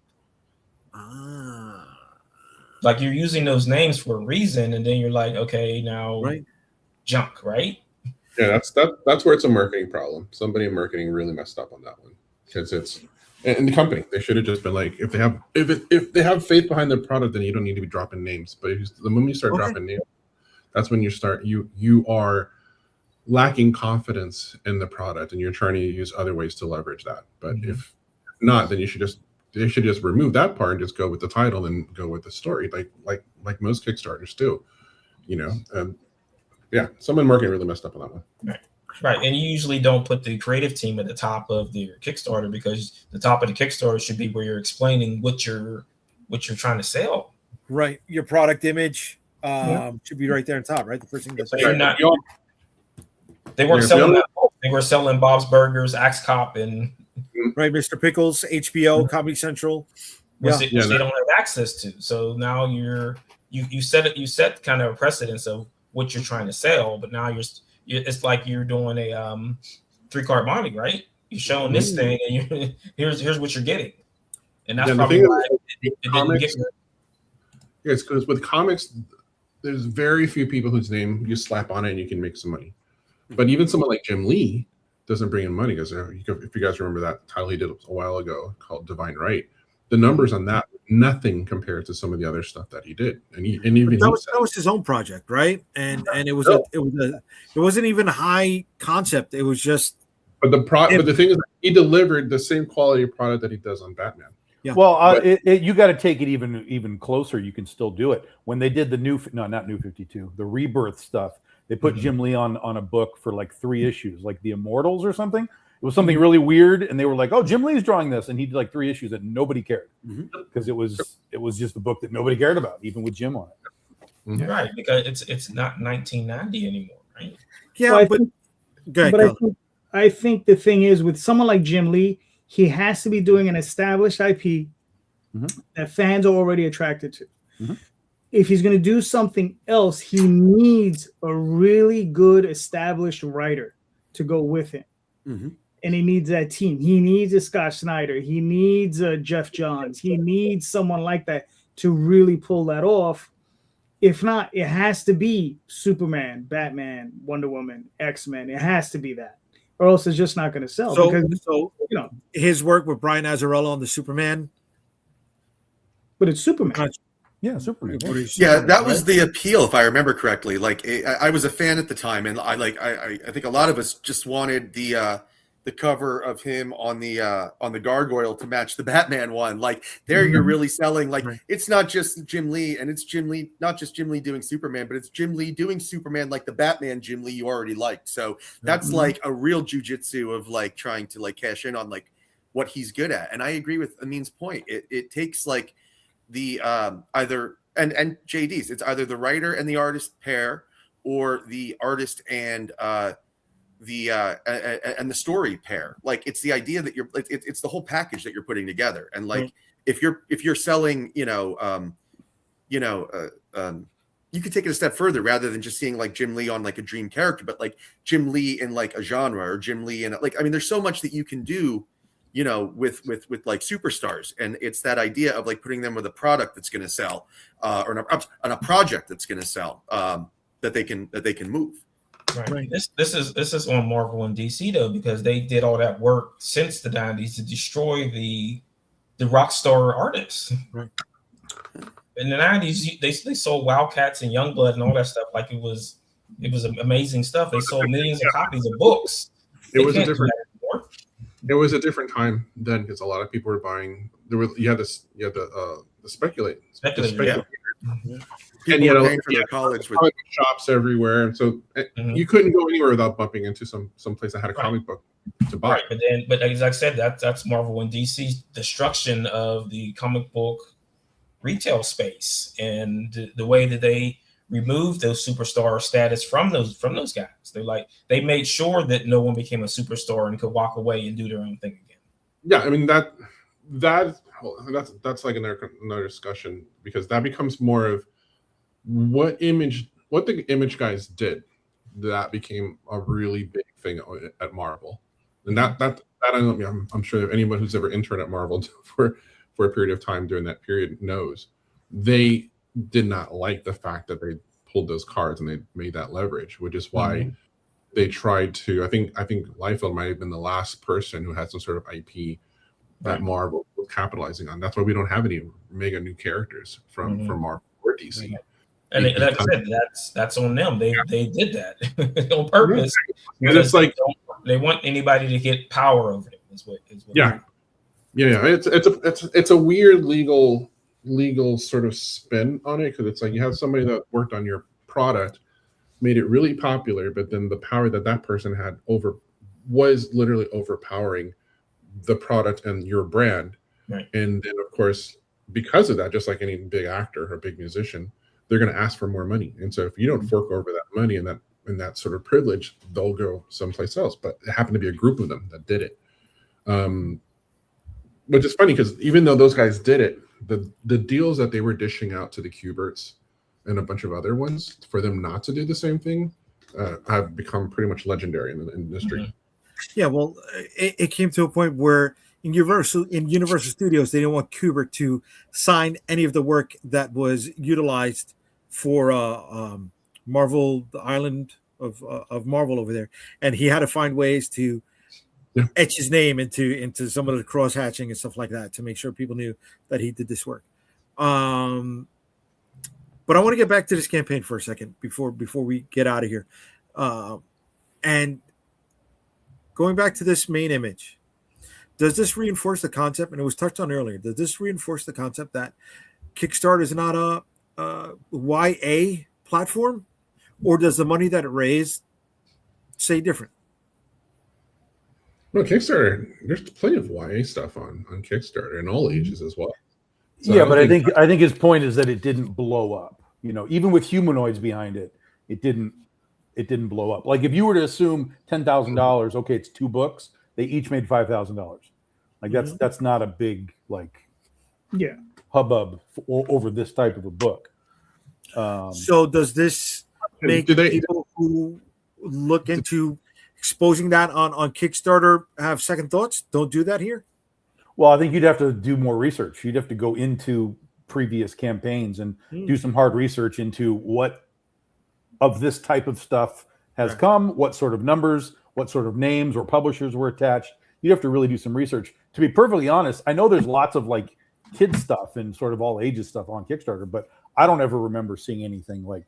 Like you're using those names for a reason, and then you're like, okay, now junk, right? Yeah, that's where it's a marketing problem. Somebody in marketing really messed up on that one, because it's and the company. They should have just been like, if they have faith behind their product, then you don't need to be dropping names. But the moment you start dropping names, that's when you are lacking confidence in the product, and you're trying to use other ways to leverage that. But if not, then they should just remove that part and just go with the title and go with the story, like most Kickstarters do, someone in marketing really messed up on that one. Right, and you usually don't put the creative team at the top of your Kickstarter, because the top of the Kickstarter should be where you're explaining what you're trying to sell. Right, your product image should be right there on top, right? The first thing that's You're not. They weren't selling that. They were selling Bob's Burgers, Axe Cop, and right, Mr. Pickles, HBO, Comedy Central. Which they don't have access to. So now you set kind of a precedence of what you're trying to sell, but now it's like you're doing a 3-card Monty, right? You're showing this thing, and here's what you're getting, and that's probably why it didn't get. Yes, because with comics, there's very few people whose name you slap on it and you can make some money. But even someone like Jim Lee doesn't bring in money, because if you guys remember that title he did a while ago called Divine Right, the numbers on that nothing compared to some of the other stuff that he did, that was his own project, right? And it wasn't even a high concept. It was just. But the thing is, he delivered the same quality of product that he does on Batman. Yeah. Well, you got to take it even closer. You can still do it. When they did not New 52, the Rebirth stuff, they put Jim Lee on a book for like 3 issues, like The Immortals or something. It was something really weird, and they were like, "Oh, Jim Lee's drawing this," and he did like 3 issues that nobody cared, because it was just a book that nobody cared about, even with Jim on it. Right, because it's not 1990 anymore, right? Yeah, I think the thing is, with someone like Jim Lee, he has to be doing an established IP that fans are already attracted to. If he's going to do something else, he needs a really good established writer to go with him. and he needs that team. He needs a Scott Snyder. He needs a Jeff Johns. He needs someone like that to really pull that off. If not, it has to be Superman, Batman, Wonder Woman, X-Men. It has to be that, or else it's just not going to sell. So, because, you know, his work with Brian Azzarello on the Superman. But it's Superman. Yeah, Superman. Yeah, that was the appeal, if I remember correctly. Like, I was a fan at the time, and I think a lot of us just wanted the cover of him on the gargoyle to match the Batman one. Like, there you're really selling. Like, it's not just Jim Lee, and it's Jim Lee, not just Jim Lee doing Superman, but it's Jim Lee doing Superman like the Batman Jim Lee you already liked. So that's like a real jujitsu of like trying to like cash in on like what he's good at. And I agree with Amin's point. It takes like the either and JD's, it's either the writer and the artist pair, or the artist and the story pair. Like, it's the idea that it's the whole package that you're putting together. And like, if you're selling, you could take it a step further, rather than just seeing like Jim Lee on like a dream character, but like Jim Lee in like a genre, or Jim Lee in like, I mean, there's so much that you can do, with like superstars. And it's that idea of like putting them with a product that's going to sell, or on a project that's going to sell, that they can move. Right. This is on Marvel and DC though, because they did all that work since the 90s to destroy the rock star artists. Right. In the 90s, they sold Wildcats and Youngblood and all that stuff like it was amazing stuff. They sold millions of copies of books. It was a different time then, because a lot of people were buying. You had the speculate. Yeah. People were paying for their college with shops everywhere, and so you couldn't go anywhere without bumping into some place that had a comic book to buy. Right, but as I said, that's Marvel and DC's destruction of the comic book retail space, and the way that they removed those superstar status from those guys. They made sure that no one became a superstar and could walk away and do their own thing again. Yeah, I mean that's like another discussion, because that becomes more of what the image guys did. That became a really big thing at Marvel, and that I'm sure that anyone who's ever interned at Marvel for a period of time during that period knows they did not like the fact that they pulled those cards and they made that leverage, which is why they tried to. I think Liefeld might have been the last person who had some sort of IP that Marvel was capitalizing on. That's why we don't have any mega new characters from Marvel or DC. And like I said, that's on them. They did that on purpose. And it's like they want anybody to get power over them. Is what yeah. It's a weird legal sort of spin on it, because it's like you have somebody that worked on your product, made it really popular, but then the power that person had was literally overpowering the product and your brand. Right. And then of course, because of that, just like any big actor or big musician, they're going to ask for more money. And so if you don't fork over that money and that sort of privilege, they'll go someplace else. But it happened to be a group of them that did it. Which is funny, because even though those guys did it, the deals that they were dishing out to the Kuberts and a bunch of other ones for them not to do the same thing have become pretty much legendary in the industry. Yeah, well, it came to a point where in Universal Studios, they didn't want Kubert to sign any of the work that was utilized for Marvel, the island of Marvel over there, and he had to find ways to etch his name into some of the cross hatching and stuff like that to make sure people knew that he did this work. But I want to get back to this campaign for a second before we get out of here. And going back to this main image, does this reinforce the concept? And it was touched on earlier. Does this reinforce the concept that Kickstarter is not a YA platform, or does the money that it raised say different? No, Kickstarter. There's plenty of YA stuff on Kickstarter in all ages as well. So yeah, but I think his point is that it didn't blow up. Even with humanoids behind it, it didn't blow up. Like if you were to assume $10,000, okay, it's 2 books. They each made $5,000. Like that's not a big hubbub over this type of a book. So does this make people who look into exposing that on Kickstarter have second thoughts? Don't do that here. Well, I think you'd have to do more research. You'd have to go into previous campaigns and do some hard research into what of this type of stuff has come, what sort of numbers, what sort of names or publishers were attached. You have to really do some research. To be perfectly honest, I know there's lots of like kids stuff and sort of all ages stuff on Kickstarter, but I don't ever remember seeing anything like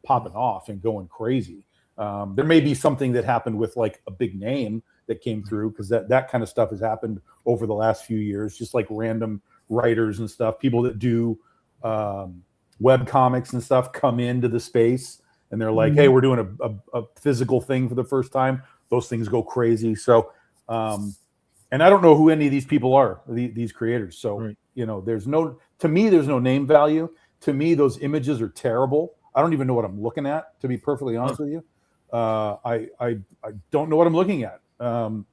popping off and going crazy. There may be something that happened with like a big name that came through, because that kind of stuff has happened over the last few years, just like random writers and stuff, people that do web comics and stuff come into the space and they're like, hey, we're doing a physical thing for the first time. Those things go crazy. So, and I don't know who any of these people are, these creators. So, you know, there's no name value. To me, those images are terrible. I don't even know what I'm looking at, to be perfectly honest with you. I don't know what I'm looking at.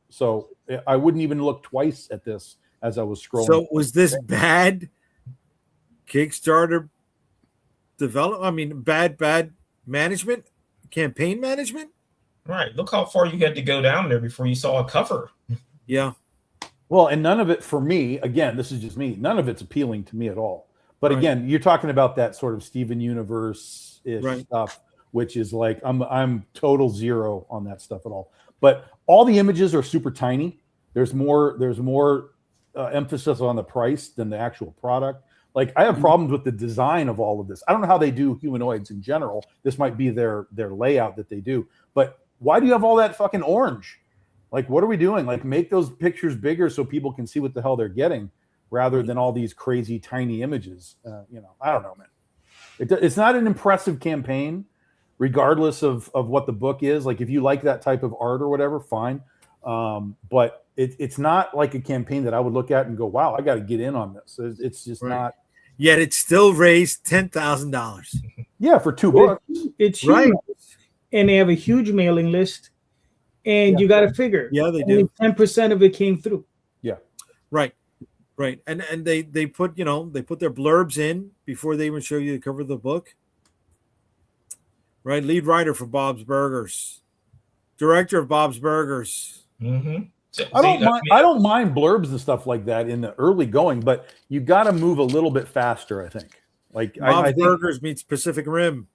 So I wouldn't even look twice at this as I was scrolling. So was this bad Kickstarter develop? I mean, bad management, campaign management? Right. Look how far you had to go down there before you saw a cover. Yeah. Well, and none of it for me, again, this is just me, none of it's appealing to me at all. But again, you're talking about that sort of Steven Universe-ish stuff, which is like, I'm total zero on that stuff at all. But all the images are super tiny. There's more emphasis on the price than the actual product. Like, I have problems with the design of all of this. I don't know how they do humanoids in general. This might be their layout that they do. But why do you have all that fucking orange? Like, what are we doing? Like, make those pictures bigger so people can see what the hell they're getting, rather than all these crazy tiny images. You know, I don't know, man. It's not an impressive campaign, regardless of what the book is. Like, if you like that type of art or whatever, fine. But it's not like a campaign that I would look at and go, wow, I got to get in on this. It's just not. Yet it still raised $10,000. Yeah, for 2 books. It's huge. And they have a huge mailing list. And you got to figure. Yeah, they do. 10% of it came through. Yeah. Right. And they put, they put their blurbs in before they even show you the cover of the book. Right. Lead writer for Bob's Burgers. Director of Bob's Burgers. Mm-hmm. I don't mind blurbs and stuff like that in the early going, but you got to move a little bit faster, I think. Like, Bob's Burgers meets Pacific Rim.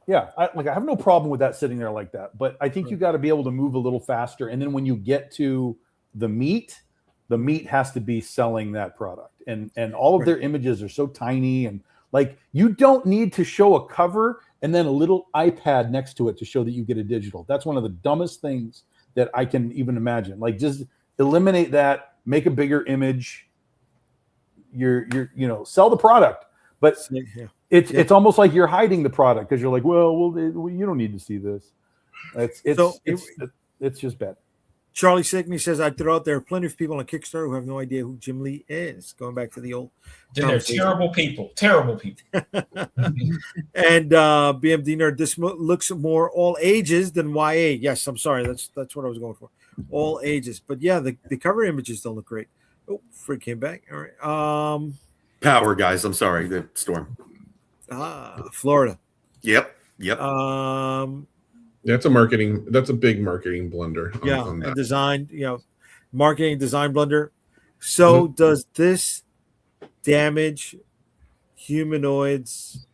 Yeah, I have no problem with that sitting there like that, but I think you got to be able to move a little faster. And then when you get to the meat has to be selling that product. And all of their images are so tiny, and like, you don't need to show a cover and then a little iPad next to it to show that you get a digital. That's one of the dumbest things that I can even imagine. Like, just eliminate that, make a bigger image. You're sell the product, but it's almost like you're hiding the product, because you're like, well, you don't need to see this. It's just bad. Charlie Sickney says, I throw out there are plenty of people on Kickstarter who have no idea who Jim Lee is. Going back to the old. They're terrible people. Terrible people. And BMD Nerd, this looks more all ages than YA. Yes, I'm sorry. That's what I was going for. All ages. But yeah, the cover images don't look great. Oh, Fred came back. All right. Power, guys. I'm sorry. The storm. Florida. Yep. That's a big marketing blunder. On and design, marketing design blunder. So does this damage humanoids?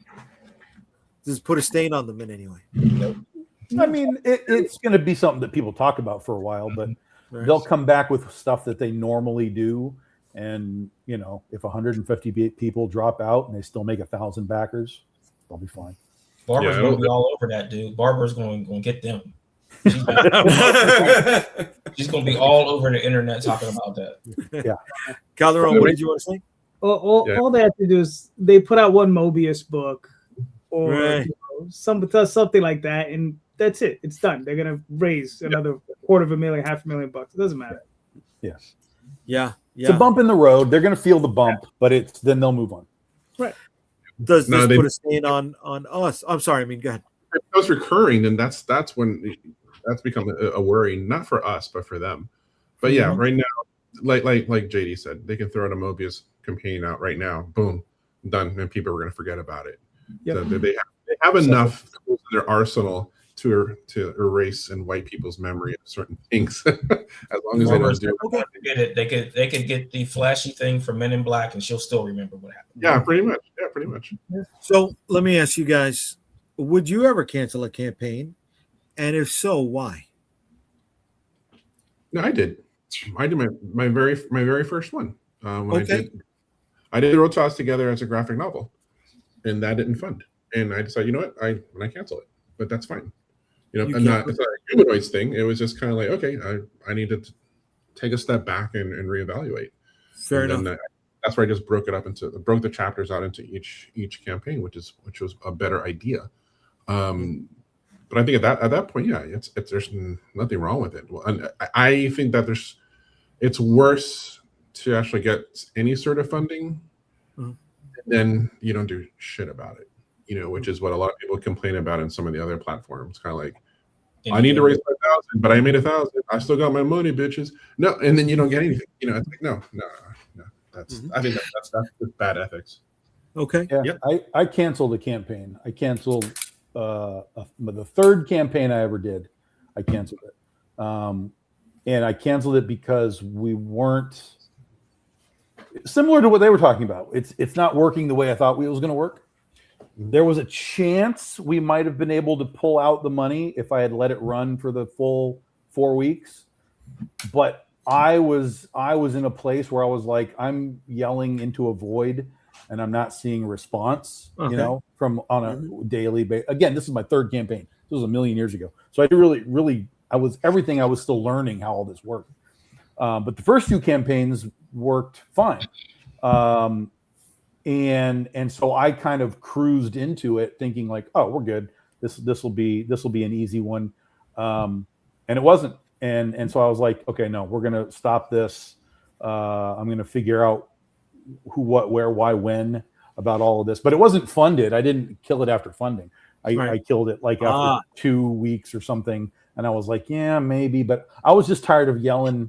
Does it put a stain on them in any way? Nope. I mean, it's going to be something that people talk about for a while, but they'll come back with stuff that they normally do. And, if 150 people drop out and they still make 1,000 backers, they'll be fine. Barbara's going to be all over that, dude. Barbara's going to get them. She's going to be all over the internet talking about that. Yeah. Calderon, what did you want to say? All they have to do is they put out one Mobius book or something like that, and that's it. It's done. They're going to raise another $250,000, $500,000. It doesn't matter. Yes. Yeah. It's a bump in the road. They're going to feel the bump, but then they'll move on. Right. Does this put a stain on us? I'm sorry. I mean, go ahead. If it goes recurring, then that's when that's become a worry, not for us, but for them. But yeah, right now, like JayDee said, they can throw out a Mobius campaign out right now, boom, done, and people are going to forget about it. Yep. So they have enough tools in their arsenal to erase and wipe people's memory of certain things. As long as they don't do it. They could get the flashy thing from Men in Black, and she'll still remember what happened. Yeah, pretty much. Yeah, pretty much. So let me ask you guys: would you ever cancel a campaign, and if so, why? No, I did. I did my very first one. When I did Road Toss Together as a graphic novel, and that didn't fund. And I decided, you know what, I cancel it, but that's fine. It's not a humanoids thing. It was just kind of like, okay, I need to take a step back and reevaluate. Fair enough. That's where I just broke the chapters out into each campaign, which was a better idea. But I think at that point, yeah, it's there's nothing wrong with it. And I think that it's worse to actually get any sort of funding, then you don't do shit about it. Which is what a lot of people complain about in some of the other platforms. Kind of like, I need to raise 5,000, but I made 1,000. I still got my money, bitches. No, and then you don't get anything. It's like no. I think that's just bad ethics. Okay. Yeah. Yep. I canceled a campaign. I canceled the third campaign I ever did. I canceled it, and I canceled it because we weren't similar to what they were talking about. It's not working the way I thought it was going to work. There was a chance we might have been able to pull out the money if I had let it run for the full 4 weeks. But I was in a place where I was like, I'm yelling into a void and I'm not seeing a response, from on a daily basis. Again, this is my third campaign. This was a million years ago. So I really, I was still learning how all this worked. But the first two campaigns worked fine. And so I kind of cruised into it thinking like, oh, we're good. This will be an easy one. And it wasn't. And so I was like, okay, no, we're going to stop this. I'm going to figure out who, what, where, why, when about all of this, but it wasn't funded. I didn't kill it after funding. I killed it like after 2 weeks or something. And I was like, yeah, maybe, but I was just tired of yelling,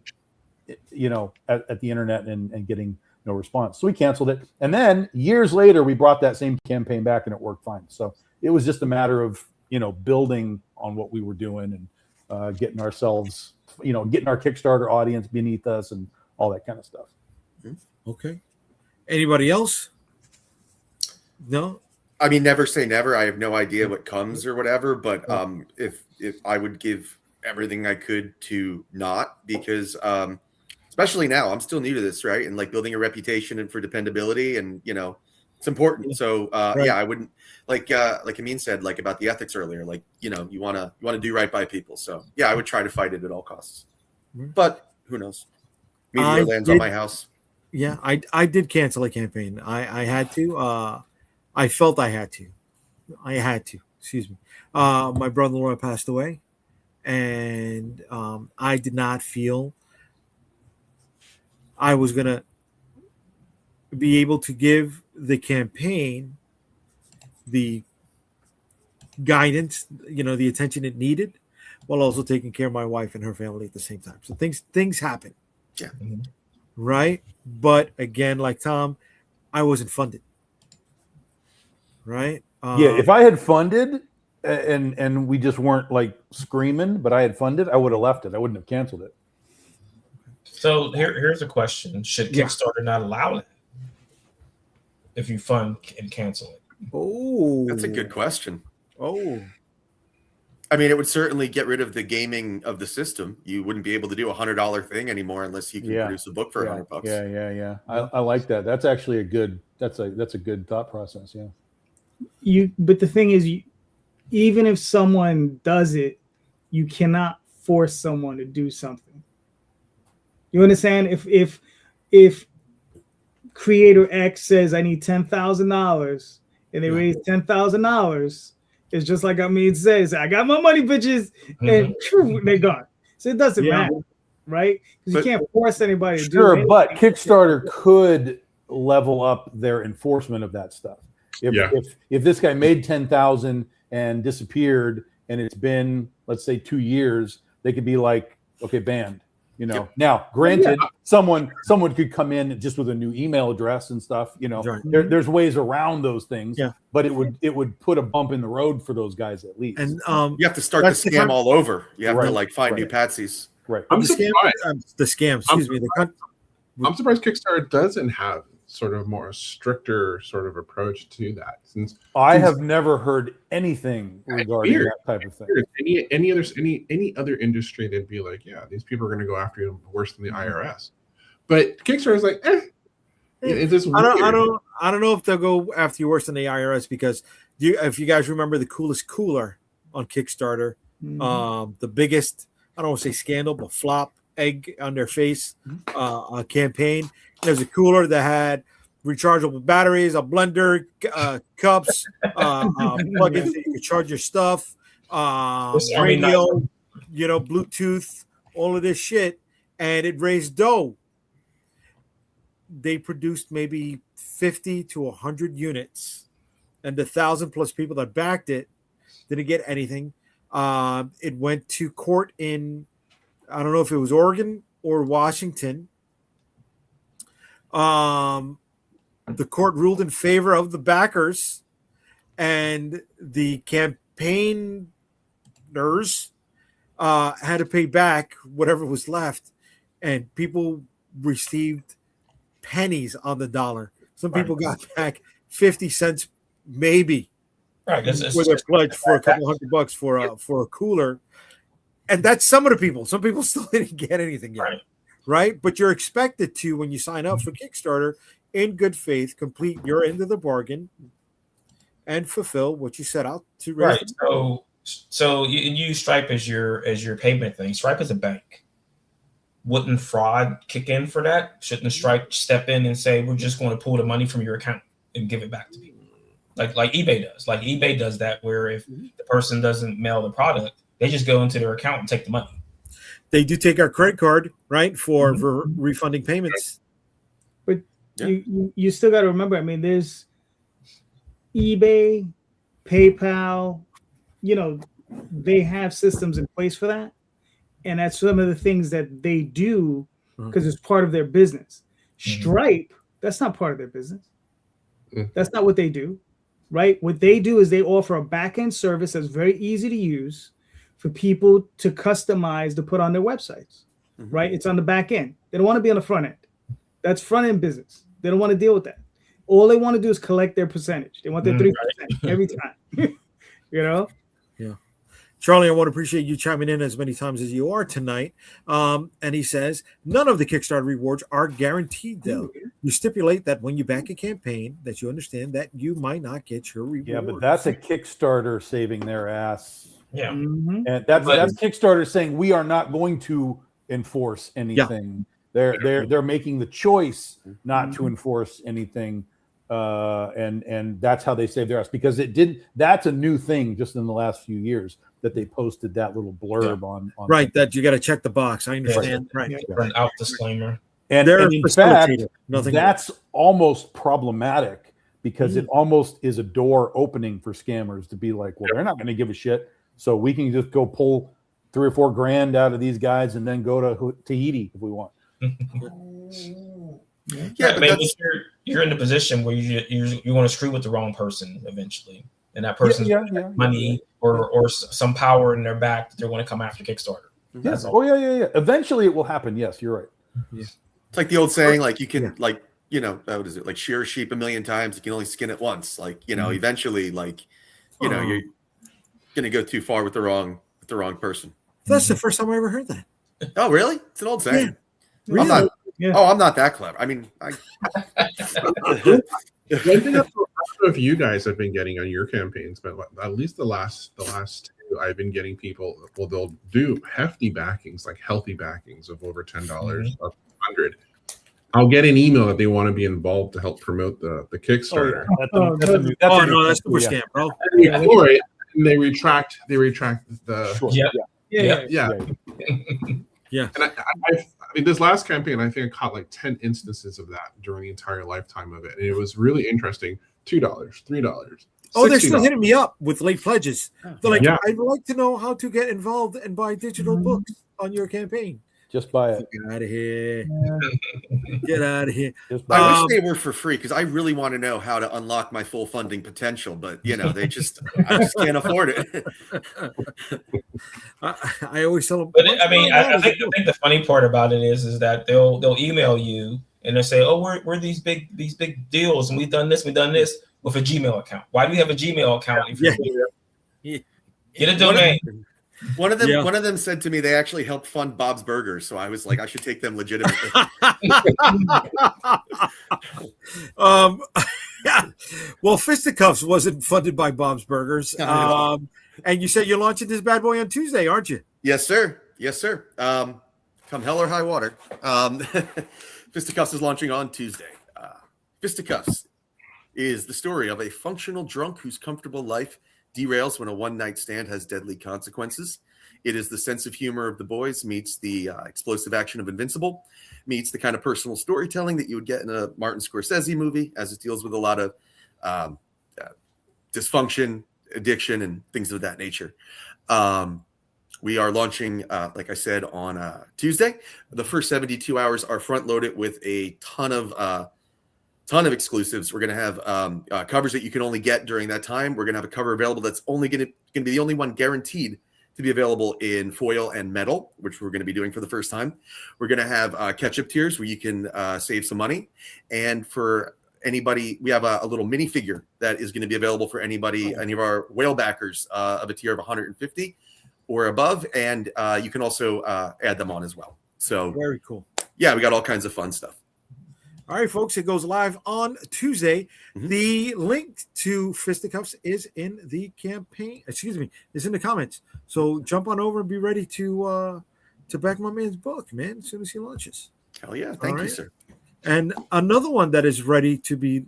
at the internet and getting no response. So we canceled it. And then years later, we brought that same campaign back and it worked fine. So it was just a matter of, building on what we were doing and getting ourselves, getting our Kickstarter audience beneath us and all that kind of stuff. Okay. Anybody else? No? I mean, never say never. I have no idea what comes or whatever, but if I would give everything I could to not, because especially now, I'm still new to this, right? And like building a reputation and for dependability, and it's important. So yeah, I wouldn't like Amin said, like about the ethics earlier, like you want to do right by people. So yeah, I would try to fight it at all costs. But who knows? Meteor lands on my house. Yeah, I did cancel a campaign. I had to. I felt I had to. Excuse me. My brother-in-law passed away, and I did not feel I was going to be able to give the campaign the guidance, the attention it needed, while also taking care of my wife and her family at the same time. So things happen. Yeah. Right. But again, like Tom, I wasn't funded. Right. Yeah. If I had funded and we just weren't like screaming, but I had funded, I would have left it. I wouldn't have canceled it. So here's a question: should Kickstarter not allow that if you fund and cancel it? Oh, that's a good question. Oh, I mean, it would certainly get rid of the gaming of the system. You wouldn't be able to do $100 thing anymore unless you can produce a book for $100. Yeah. I like that. That's actually a good thought process. Yeah. But the thing is, even if someone does it, you cannot force someone to do something. You understand? If creator X says I need $10,000 and they raise $10,000, it's just like Amin says, I got my money, bitches, and they're gone. So it doesn't matter, right? Because you can't force anybody to do it. But Kickstarter could level up their enforcement of that stuff. If this guy made 10,000 and disappeared, and it's been, let's say, 2 years, they could be like, okay, banned. You know, now granted, someone could come in just with a new email address and stuff. You know, there's ways around those things. Yeah. But it would put a bump in the road for those guys at least. And you have to start the scam all over. You have to like find new patsies. Right. I'm the scam. Excuse me. I'm surprised Kickstarter doesn't have sort of more stricter sort of approach to that. Since I have never heard anything regarding that type of thing. Any other industry, they'd be like, yeah, these people are going to go after you worse than the IRS. But Kickstarter is like, it's just I don't know if they'll go after you worse than the IRS, because if you guys remember the Coolest Cooler on Kickstarter, the biggest, I don't want to say scandal, but flop egg on their face campaign. There's a cooler that had rechargeable batteries, a blender, cups, plugins that you could charge your stuff, radio, Bluetooth, all of this shit, and it raised dough. They produced maybe 50 to 100 units, and the 1,000+ people that backed it didn't get anything. It went to court in, I don't know if it was Oregon or Washington. The court ruled in favor of the backers, and the campaigners had to pay back whatever was left, and people received pennies on the dollar. Some people got back 50 cents, maybe, with a pledge for a couple $100 for a cooler. And that's some of the people. Some people still didn't get anything yet. Right? But you're expected to, when you sign up for Kickstarter, in good faith, complete your end of the bargain and fulfill what you set out to. Right. So you use Stripe as your payment thing. Stripe is a bank. Wouldn't fraud kick in for that? Shouldn't Stripe step in and say, we're just going to pull the money from your account and give it back to people? Like eBay does. Like eBay does that, where if the person doesn't mail the product, they just go into their account and take the money. They do take our credit card, right, for refunding payments. But you still got to remember, I mean, there's eBay, PayPal, they have systems in place for that. And that's some of the things that they do because it's part of their business. Stripe, that's not part of their business. That's not what they do, right? What they do is they offer a back-end service that's very easy to use for people to customize to put on their websites, right? It's on the back end. They don't want to be on the front end. That's front end business. They don't want to deal with that. All they want to do is collect their percentage. They want their 3% every time, Yeah. Charlie, I want to appreciate you chiming in as many times as you are tonight. And he says, none of the Kickstarter rewards are guaranteed, though. You stipulate that when you back a campaign, that you understand that you might not get your reward. Yeah, but that's a Kickstarter saving their ass. Yeah. And that's Kickstarter saying we are not going to enforce anything. They're making the choice not to enforce anything. And that's how they save their ass, because that's a new thing just in the last few years that they posted that little blurb on right, that you got to check the box. I understand. Right. Out disclaimer. And in fact, that's almost problematic, because it almost is a door opening for scammers to be like, well, they're not going to give a shit, so we can just go pull $3 or $4 grand out of these guys and then go to Tahiti if we want. But maybe you're in the position where you want to screw with the wrong person eventually, and that person's money or some power in their back that they're going to come after Kickstarter. Yes. Oh yeah. Eventually, it will happen. Yes, you're right. Yeah. It's like the old saying, like you can what is it? Like shear a sheep 1,000,000 times, you can only skin it once. Like eventually, you're going to go too far with the wrong person. That's the first time I ever heard that. Oh, really? It's an old saying. Yeah. Really? I'm not that clever. I mean, one thing I don't know if you guys have been getting on your campaigns, but at least the last two, I've been getting people. Well, they'll do hefty backings, like healthy backings of over $10, up to $100. I'll get an email that they want to be involved to help promote the Kickstarter. That's super scam, bro. And they retract the. Yeah. And I mean, this last campaign, I think I caught like 10 instances of that during the entire lifetime of it. And it was really interesting. $2, $3. Oh, they're still hitting me up with late pledges. They're like, I'd like to know how to get involved and buy digital books on your campaign. Just buy it. Get out of here. Get out of here. Just buy I it. wish they were for free because I really want to know how to unlock my full funding potential, but I just can't afford it. I always tell them. But I think the funny part about it is that they'll email you and they'll say, "Oh, we're these big deals, and we've done this with a Gmail account. Why do we have a Gmail account? If get a domain." One of them said to me they actually helped fund Bob's Burgers, so I was like, I should take them legitimately. Yeah. Well, Fisticuffs wasn't funded by Bob's Burgers. And you said you're launching this bad boy on Tuesday, aren't you? Yes, sir. Yes, sir. Come hell or high water. Fisticuffs is launching on Tuesday. Fisticuffs is the story of a functional drunk whose comfortable life derails when a one-night stand has deadly consequences. It is the sense of humor of The Boys meets the explosive action of Invincible, meets the kind of personal storytelling that you would get in a Martin Scorsese movie, as it deals with a lot of dysfunction, addiction, and things of that nature. We are launching, like I said, on Tuesday. The first 72 hours are front-loaded with a ton of exclusives. We're going to have covers that you can only get during that time. We're going to have a cover available that's only going to be the only one guaranteed to be available in foil and metal, which we're going to be doing for the first time. We're going to have catch-up tiers where you can save some money. And for anybody, we have a little minifigure that is going to be available for anybody, any of our whale backers of a tier of 150 or above. And you can also add them on as well. So very cool. Yeah, we got all kinds of fun stuff. All right, folks, it goes live on Tuesday. Mm-hmm. The link to Fisticuffs is in the campaign. Is in the comments. So jump on over and be ready to back my man's book, man, as soon as he launches. Hell yeah. Thank you, sir. And another one that is ready to be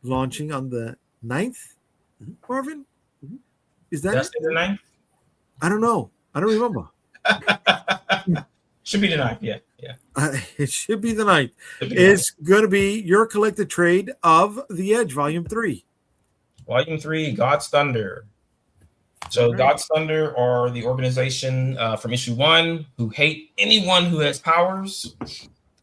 launching on the 9th, Marvin? Is that the 9th? I don't know. I don't remember. Should be the 9th, yeah. It should be the 9th. It's going to be your collected trade of The Edge, Volume 3. Volume 3, God's Thunder. So right. God's Thunder are the organization from issue 1 who hate anyone who has powers.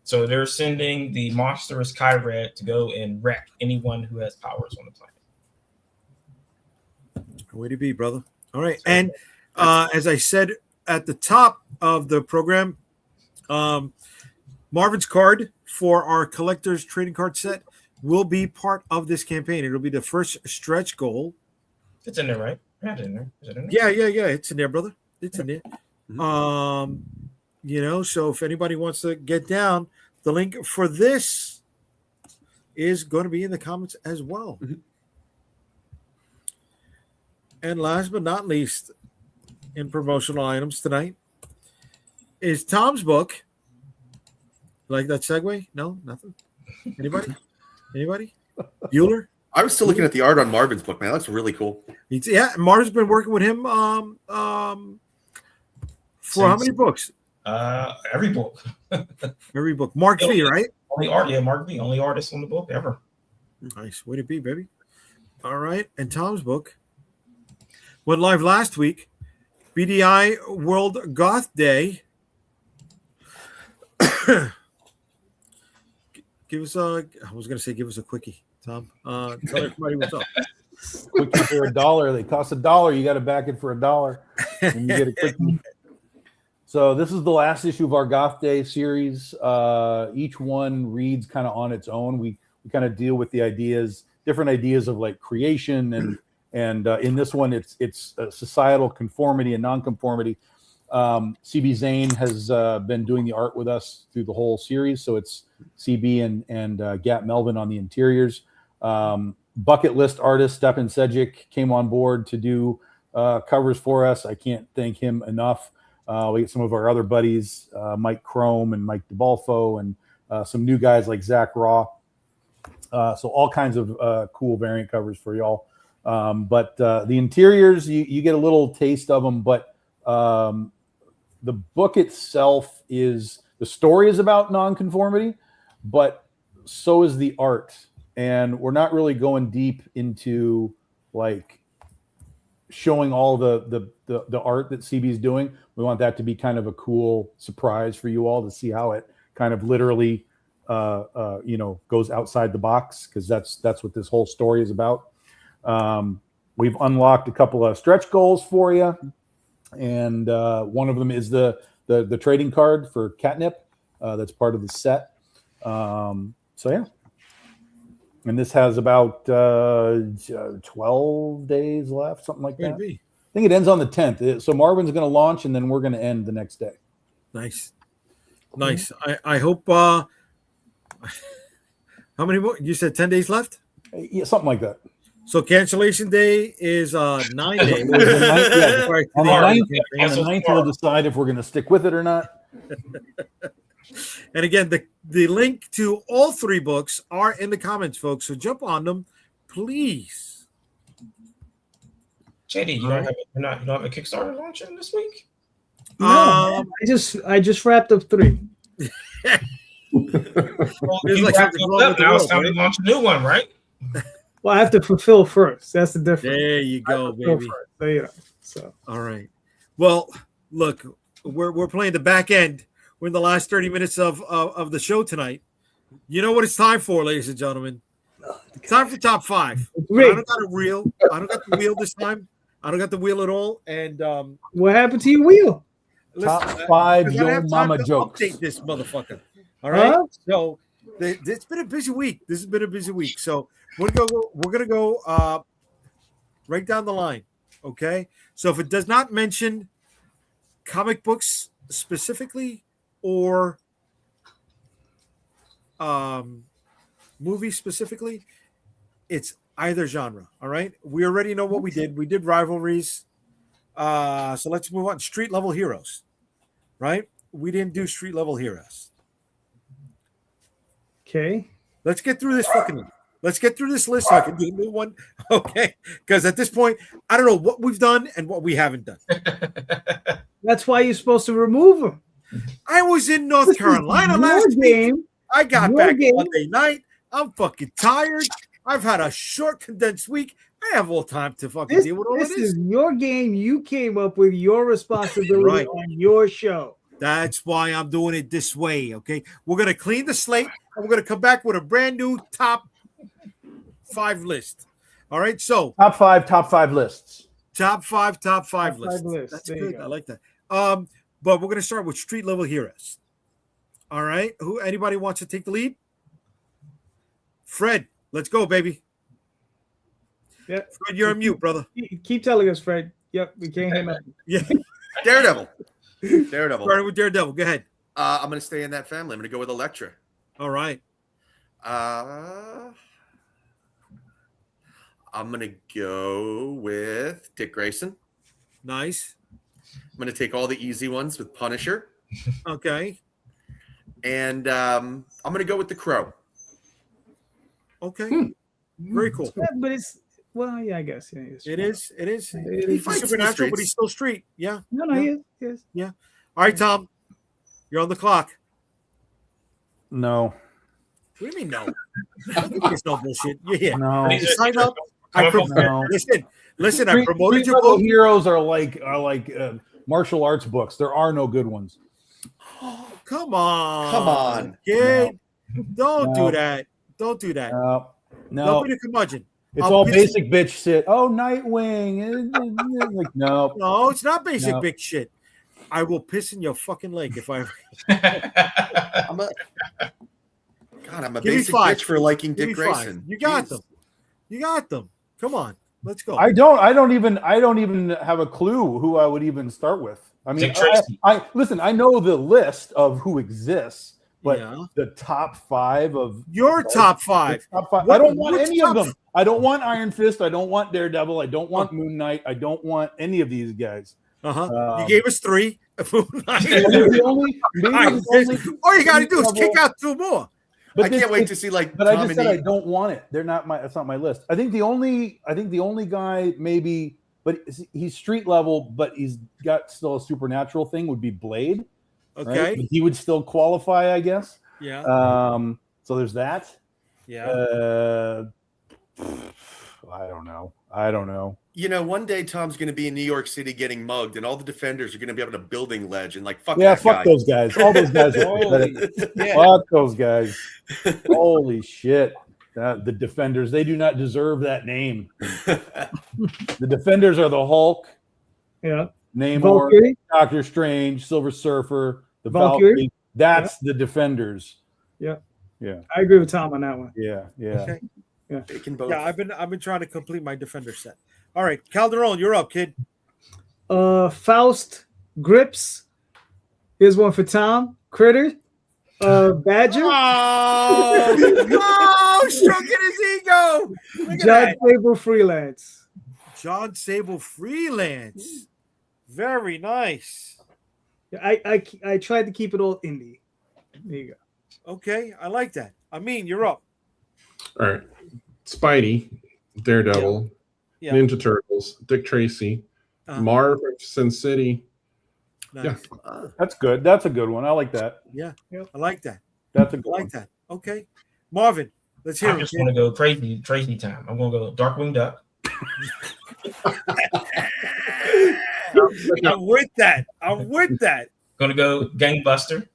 So they're sending the monstrous Kyred to go and wreck anyone who has powers on the planet. Way to be, brother. All right. And as I said at the top of the program, Marvin's card for our collector's trading card set will be part of this campaign. It'll be the first stretch goal. It's in there, right? Yeah, it's in there. Is it in there? Yeah. It's in there, brother. It's in there. So if anybody wants to get down, the link for this is going to be in the comments as well. Mm-hmm. And last but not least, in promotional items tonight is Tom's book. Like that segue? No, nothing. Anybody? Bueller? I was still looking at the art on Marvin's book, man. That's really cool. Marvin's been working with him for how many books? Every book. Every book. Mark V, right? Mark V, only artist on the book ever. Nice. Way to be, baby. All right. And Tom's book went live last week. BDI World Goth Day. Give us a quickie, Tom. Tell everybody what's up. Quickie for $1. They cost $1. You got to back it for $1. And you get a quickie. So this is the last issue of our Goth Day series. Each one reads kind of on its own. We kind of deal with the different ideas of like creation and in this one it's societal conformity and nonconformity. CB Zane has been doing the art with us through the whole series. So it's CB and Gap Melvin on the interiors. Bucket list artist Stephen Sejic came on board to do covers for us. I can't thank him enough. We get some of our other buddies, Mike Chrome and Mike DeBalfo, and some new guys like Zach Raw. So all kinds of cool variant covers for y'all. But the interiors, you get a little taste of them, but the book itself the story is about nonconformity, but so is the art. And we're not really going deep into like showing all the art that CB is doing. We want that to be kind of a cool surprise for you all to see how it kind of literally goes outside the box, because that's what this whole story is about. We've unlocked a couple of stretch goals for you, and one of them is the trading card for Catnip. That's part of the set. So yeah. And this has about 12 days left, something like that. I think it ends on the 10th. So Marvin's going to launch, and then we're going to end the next day. Nice. I hope. How many more? You said 10 days left? Yeah, something like that. So cancellation day is 9 days. On the 9th, we'll decide if we're going to stick with it or not. And again, the link to all 3 books are in the comments, folks. So jump on them, please. JayDee, you don't have a Kickstarter launching this week? No, I just wrapped up 3. Well, you wrapped up, now it's time to launch a new one, right? Well, I have to fulfill first. That's the difference. There you go, baby. So all right. Well, look, we're playing the back end. We're in the last 30 minutes of the show tonight. You know what it's time for, ladies and gentlemen? It's time for top 5. I don't got a reel. I don't got the wheel this time. I don't got the wheel at all. And what happened to your wheel? Top 5 Yo Mama jokes. Update this motherfucker. All right. So it's been a busy week. This has been a busy week. So we're gonna go right down the line. Okay. So if it does not mention comic books specifically or movies specifically, it's either genre. All right. We already know what we did. We did rivalries. So let's move on. Street level heroes. Right? We didn't do street level heroes. Okay. Let's get through this Let's get through this list so I can do a new one. Okay. Because at this point, I don't know what we've done and what we haven't done. That's why you're supposed to remove them. I was in North Carolina last week. I got back Monday night. I'm fucking tired. I've had a short, condensed week. I have all time to fucking deal with all of this. This is your game. You came up with your responsibility on your show. That's why I'm doing it this way, okay? We're going to clean the slate, and we're going to come back with a brand new top 5 list. All right, so. Top five lists. Top five lists. That's good. I like that. But we're going to start with street level heroes. All right. Anybody wants to take the lead? Fred, let's go, baby. Yeah. Fred, you're on mute, brother. Keep telling us, Fred. Yep, we can't hear nothing. Yeah. Daredevil. Starting with Daredevil. Go ahead. I'm going to stay in that family. I'm going to go with Elektra. All right. I'm going to go with Dick Grayson. Nice. I'm going to take all the easy ones with Punisher. Okay. And I'm going to go with the Crow. Okay. Very cool. Yeah, but I guess. Yeah, it is. He's supernatural, but he's still street. Yeah. No, he is. Yeah. All right, Tom. You're on the clock. No. What do you mean no? It's no bullshit. Yeah. No. Sign up. Listen. I promoted your book. Heroes are like martial arts books. There are no good ones. Oh, come on. Kid. Don't do that. Don't do that. No. Don't be a curmudgeon. It's all basic bitch shit. Oh, Nightwing. Like, no. No, it's not basic bitch shit. I will piss in your fucking leg if I. I'm a basic bitch for liking Dick Grayson. You got them. Come on, let's go. I don't even have a clue who I would even start with. I mean, I listen. I know the list of who exists, but the top 5 of your top 5. Top 5. I don't want any of them. I don't want Iron Fist. I don't want Daredevil. I don't want Moon Knight. I don't want any of these guys. You gave us 3. All you got to do is kick out 2 more. But I can't wait to see But I just said I don't want it. That's not my list. I think the only guy maybe, but he's street level, but he's got still a supernatural thing would be Blade. Okay, right? He would still qualify, I guess. Yeah. So there's that. Yeah. I don't know. You know, one day Tom's going to be in New York City getting mugged, and all the defenders are going to be up on a building ledge and like, fuck Yeah, that fuck guy. those guys. All those guys. Yeah. Fuck those guys. Holy shit. The defenders, they do not deserve that name. The defenders are the Hulk, Yeah. Namor, Valkyrie. Doctor Strange, Silver Surfer, the Valkyrie. Valkyrie. That's the defenders. Yeah. Yeah. I agree with Tom on that one. Yeah. Yeah. Okay. They can both. Yeah, I've been trying to complete my defender set. All right, Calderon, you're up, kid. Faust Grips. Here's one for Tom. Critter. Badger. Oh, stroking his ego. Look at John that. Sable Freelance. John Sable Freelance. Very nice. I tried to keep it all indie. There you go. Okay, I like that. I mean, you're up. All right. Spidey, Daredevil, Yeah. Ninja Turtles, Dick Tracy, Marv from Sin City. Nice. That's good. That's a good one. I like that. Yeah, I like that. That's a I good like one. that. Okay, Marvin, let's hear I it. just kid. want to go Tracy time. I'm going to go Darkwing Duck. I'm with that. I'm with that. Going to go Gangbuster,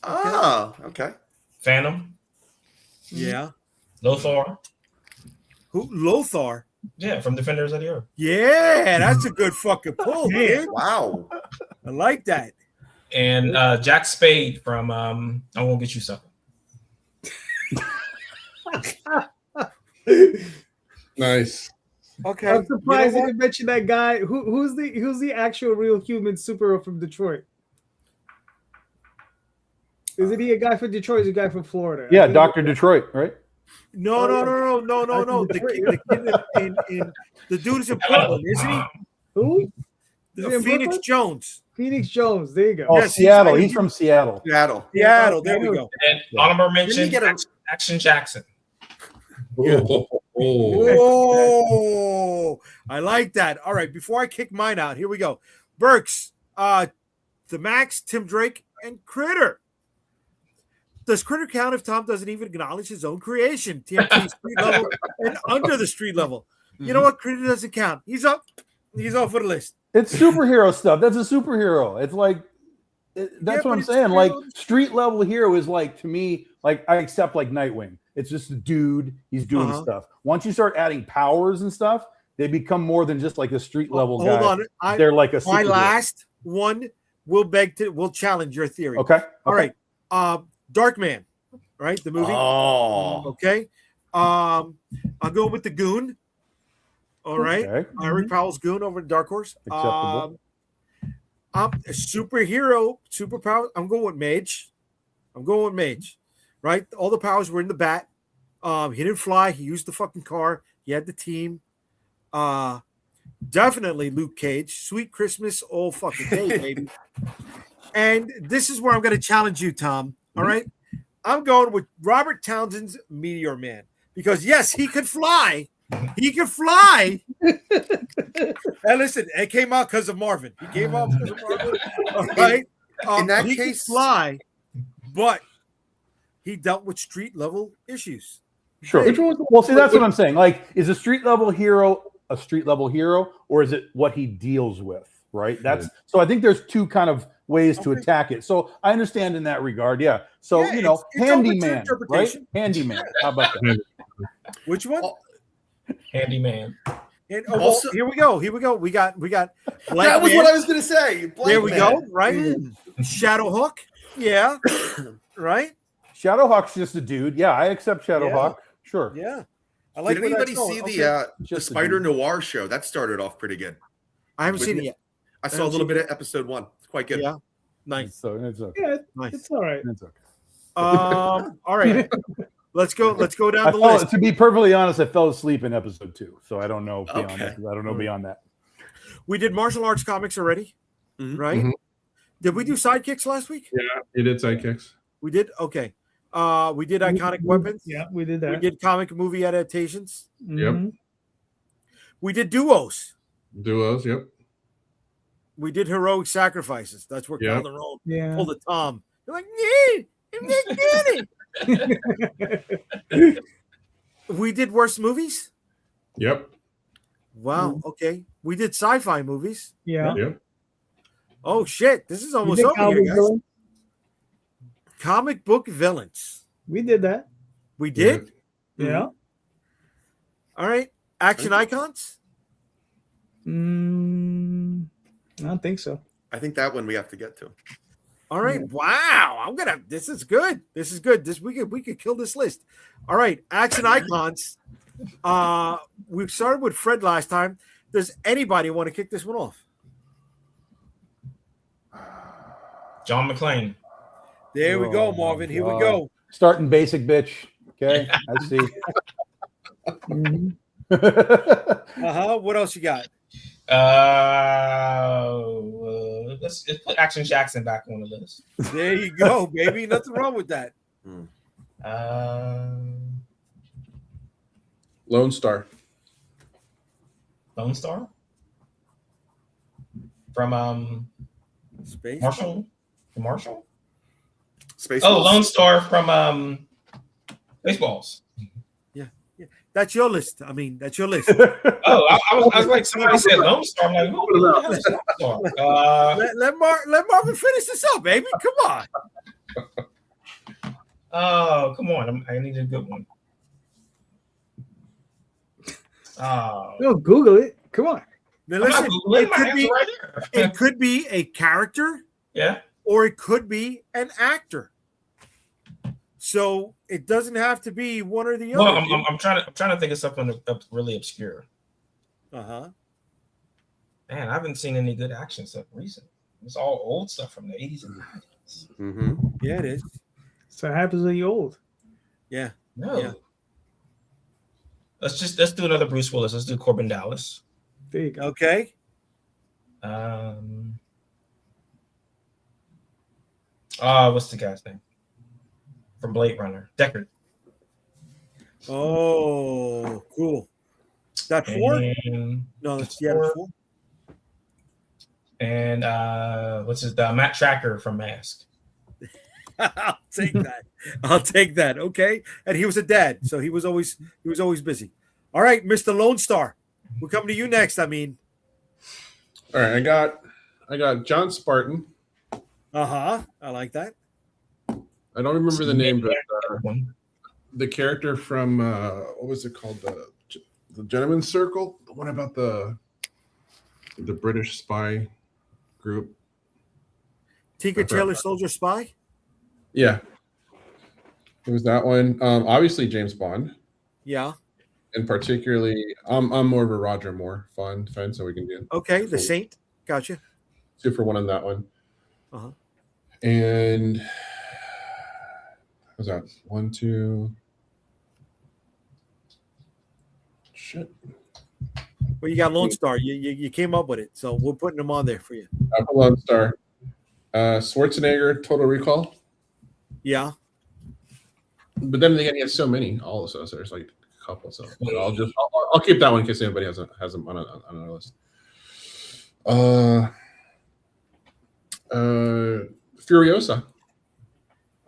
Oh, okay. Phantom, Yeah. Lothar. Who? Lothar. Yeah, from Defenders of the Earth. Yeah, that's a good fucking pull, kid. Wow. I like that. And Jack Spade from I Won't Get You Sucker. Nice. Okay. I'm surprised You know you what? didn't mention that guy. Who's the actual real human superhero from Detroit? Isn't he a guy from Detroit? Or is he a guy from Florida? Yeah, Dr. Detroit, right? No. The kid the dude is in Portland, isn't he? Who? Is he in Phoenix Brooklyn? Jones. Phoenix Jones. There you go. Oh, Yes, Seattle. he's- He's from Seattle. Seattle. Seattle. There we go. And honorable mention, Didn't he get a- Action Jackson. Oh. Oh, I like that. All right, before I kick mine out, here we go. Burks, the Max, Tim Drake, and Critter. Does Critter count if Tom doesn't even acknowledge his own creation? TMT street level and under the street level. You know what? Critter doesn't count. He's up. He's off of the list. It's superhero stuff. That's a superhero. It's like that's Yeah, what but I'm it's saying. still- Like street level hero is like to me, like I accept like Nightwing. It's just a dude. He's doing stuff. Once you start adding powers and stuff, they become more than just like a street level guy. Hold on. They're like a My superhero. last one will challenge your theory. Okay. All right. Darkman, right? The movie. Oh. Okay. I'll go with the Goon. All right. Okay. Eric Powell's Goon over at Dark Horse. Acceptable. I'm a superhero, superpower. I'm going with Mage. Right? All the powers were in the bat. He didn't fly. He used the fucking car. He had the team. Definitely Luke Cage. Sweet Christmas all fucking day, baby. And this is where I'm going to challenge you, Tom. All right. I'm going with Robert Townsend's Meteor Man because, yes, he could fly. He could fly. And listen, it came out because of Marvin. He came out because of Marvin. All right. In that he could case- fly, but he dealt with street level issues. Sure. Which one was the- Well, see, that's what I'm saying. Like, is a street level hero a street level hero, or is it what he deals with? Right. That's so. I think there's two kind of ways to attack it. So I understand in that regard. Yeah. So Yeah, you know, it's open to handyman, right? interpretation. Handyman. How about that? Which one? Handyman. And, Also- here we go. We got. That was what I was going to say. There we Blank go. Man. Right. Shadow Hook. Yeah. Right. Shadowhawk's just a dude. Yeah, I accept Shadowhawk. Sure. Yeah. I like. Did where anybody that's going. see Okay. the Just a Spider dude. Noir show? That started off pretty good. I haven't seen it yet. I saw a little bit of episode 1. It's quite good. Yeah. Nice. So it's okay. Yeah, Nice. it's all right. It's okay. All right. Let's go down I the fell, list. to be perfectly honest, I fell asleep in episode 2, so I don't know beyond Okay. that. I don't know beyond that. We did martial arts comics already, Mhm. right? Mhm. Did we do sidekicks last week? Yeah, you did sidekicks. We did. Okay. We did iconic weapons. Yeah, we did We that. did comic movie adaptations. Mhm. We did duos. Duos, yep. We did heroic sacrifices. That's where Yeah. Calderon Yeah. pulled a Tom. You're like, yeah, I'm not getting it. We did worst movies. Yep. Wow. Okay. We did sci-fi movies. Yeah. Yep. Oh shit! This is We almost did over here, comic guys. villain. Comic book villains. We did that. We did. Yeah. All right. Action icons. I don't think so. I think that one we have to get to. All right. Wow. This is good. This is good. We could kill this list. All right. Action icons. We started with Fred last time. Does anybody want to kick this one off? John McClane. There we go, Marvin. Here we go. Starting basic, bitch. Okay, I see. What else you got? Let's put Action Jackson back on the list. There you go, baby. Nothing wrong with that. Lone Star. Lone Star from Space. Marshall. Marshall. Space. Oh, Lone Star from Baseballs. That's your list. I mean, that's your list. Oh, I was like, somebody said Lone Star. I'm like, who the hell is Lone Star? Let Marvin finish this up, baby. Come on. Oh, come on. I need a good one. Oh, No, Google it. Come on. Now listen, it could be a character, Yeah. or it could be an actor. So it doesn't have to be one or the other. Well, I'm trying to think of something really obscure. Uh-huh. Man, I haven't seen any good action stuff recent. It's all old stuff from the 80s and 90s. Mm-hmm. Yeah, it is. So it happens when you're old. Yeah. No. Yeah. Let's do another Bruce Willis. Let's do Corbin Dallas. There you go. Okay. What's the guy's name? From Blade Runner. Deckard. Oh, cool. That 4? No, that's four. 4. And what's his Matt Tracker from Mask. I'll take that. I'll take that. Okay. And he was a dad, so he was always busy. All right, Mr. Lone Star. We're coming to you next. I mean. All right, I got John Spartan. I like that. I don't remember the name, but the character from what was it called? The Gentleman's Circle, the one about the British spy group. Tinker Tailor Soldier Spy. Yeah, it was that one. Obviously James Bond. Yeah. And particularly, I'm more of a Roger Moore fan, so we can do. Okay, the Saint. Gotcha. 2 for 1 on that one. And what was that 1, 2? Shit. Well, you got Lone Star. You came up with it, so we're putting them on there for you. Lone Star. Schwarzenegger, Total Recall. Yeah. But then again, he has so many. All of those. There's like a couple. So I'll keep that one in case anybody has them on a list. Furiosa.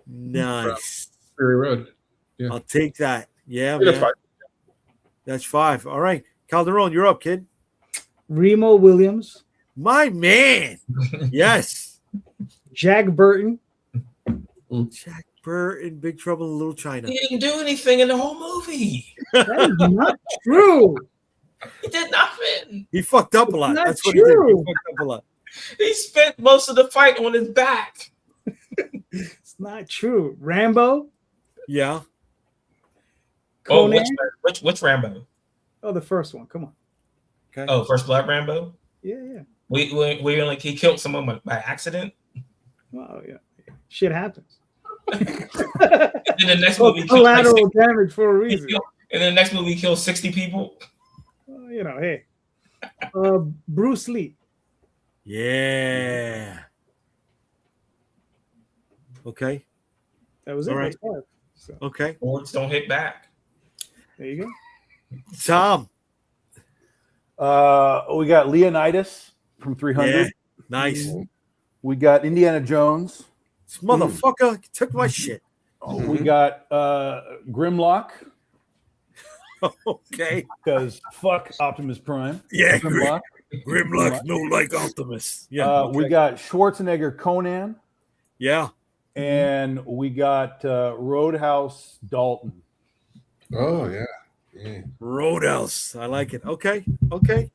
Nice. Fury Road. Yeah. I'll take that. Yeah, That's man. 5. That's 5. All right. Calderon, you're up, kid. Remo Williams. My man. Yes. Jack Burton. Jack Burton, Big Trouble in Little China. He didn't do anything in the whole movie. That is not true. He did nothing. He fucked up a lot. Not That's what true. he did. He fucked up a lot. He spent most of the fight on his back. It's not true. Rambo. Yeah. Oh, Conan. which Rambo? Oh, the first one. Come on. Okay. Oh, First Blood Rambo. Yeah. He killed someone by accident. Well, yeah. Shit happens. And then the next movie, Collateral damage for a reason. And then the next movie, he kills 60 people. Hey. Bruce Lee. Yeah. Okay. That was it. All right. That's 5. So, Okay. Boards don't hit back. there you go. Tom. We got Leonidas from 300. Yeah. Nice. We got Indiana Jones. This motherfucker took my shit. We got Grimlock. Okay. Because fuck Optimus Prime. Yeah, Grimlock. Grimlock's no like Optimus. Yeah. Okay. We got Schwarzenegger Conan, Yeah. and we got Roadhouse Dalton. Oh yeah. Yeah. Roadhouse. I like it. Okay. Okay.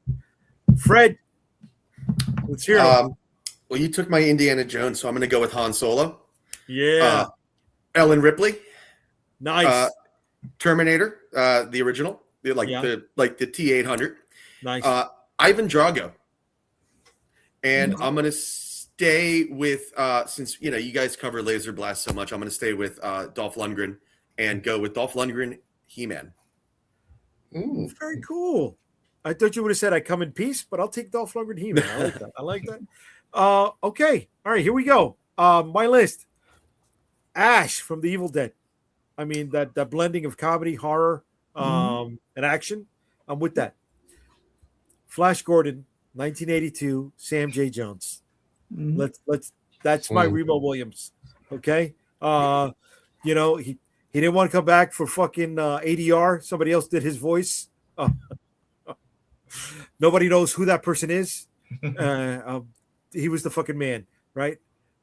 Fred, let's hear it. Well, you took my Indiana Jones, so I'm going to go with Han Solo. Yeah. Ellen Ripley. Nice. Terminator, the original, the T-800. Nice. Ivan Drago. And I'm going to stay with, since, you guys cover Laser Blast so much, I'm going to stay with Dolph Lundgren and go with Dolph Lundgren, He-Man. Very cool. I thought you would have said I come in peace, but I'll take Dolph Lundgren, He-Man. I like that. I like that. Okay. All right, here we go. My list. Ash from The Evil Dead. I mean, that blending of comedy, horror, and action. I'm with that. Flash Gordon, 1982, Sam J. Jones. That's my Remo Williams. Okay. He didn't want to come back for fucking ADR. Somebody else did his voice. Nobody knows who that person is. He was the fucking man, right?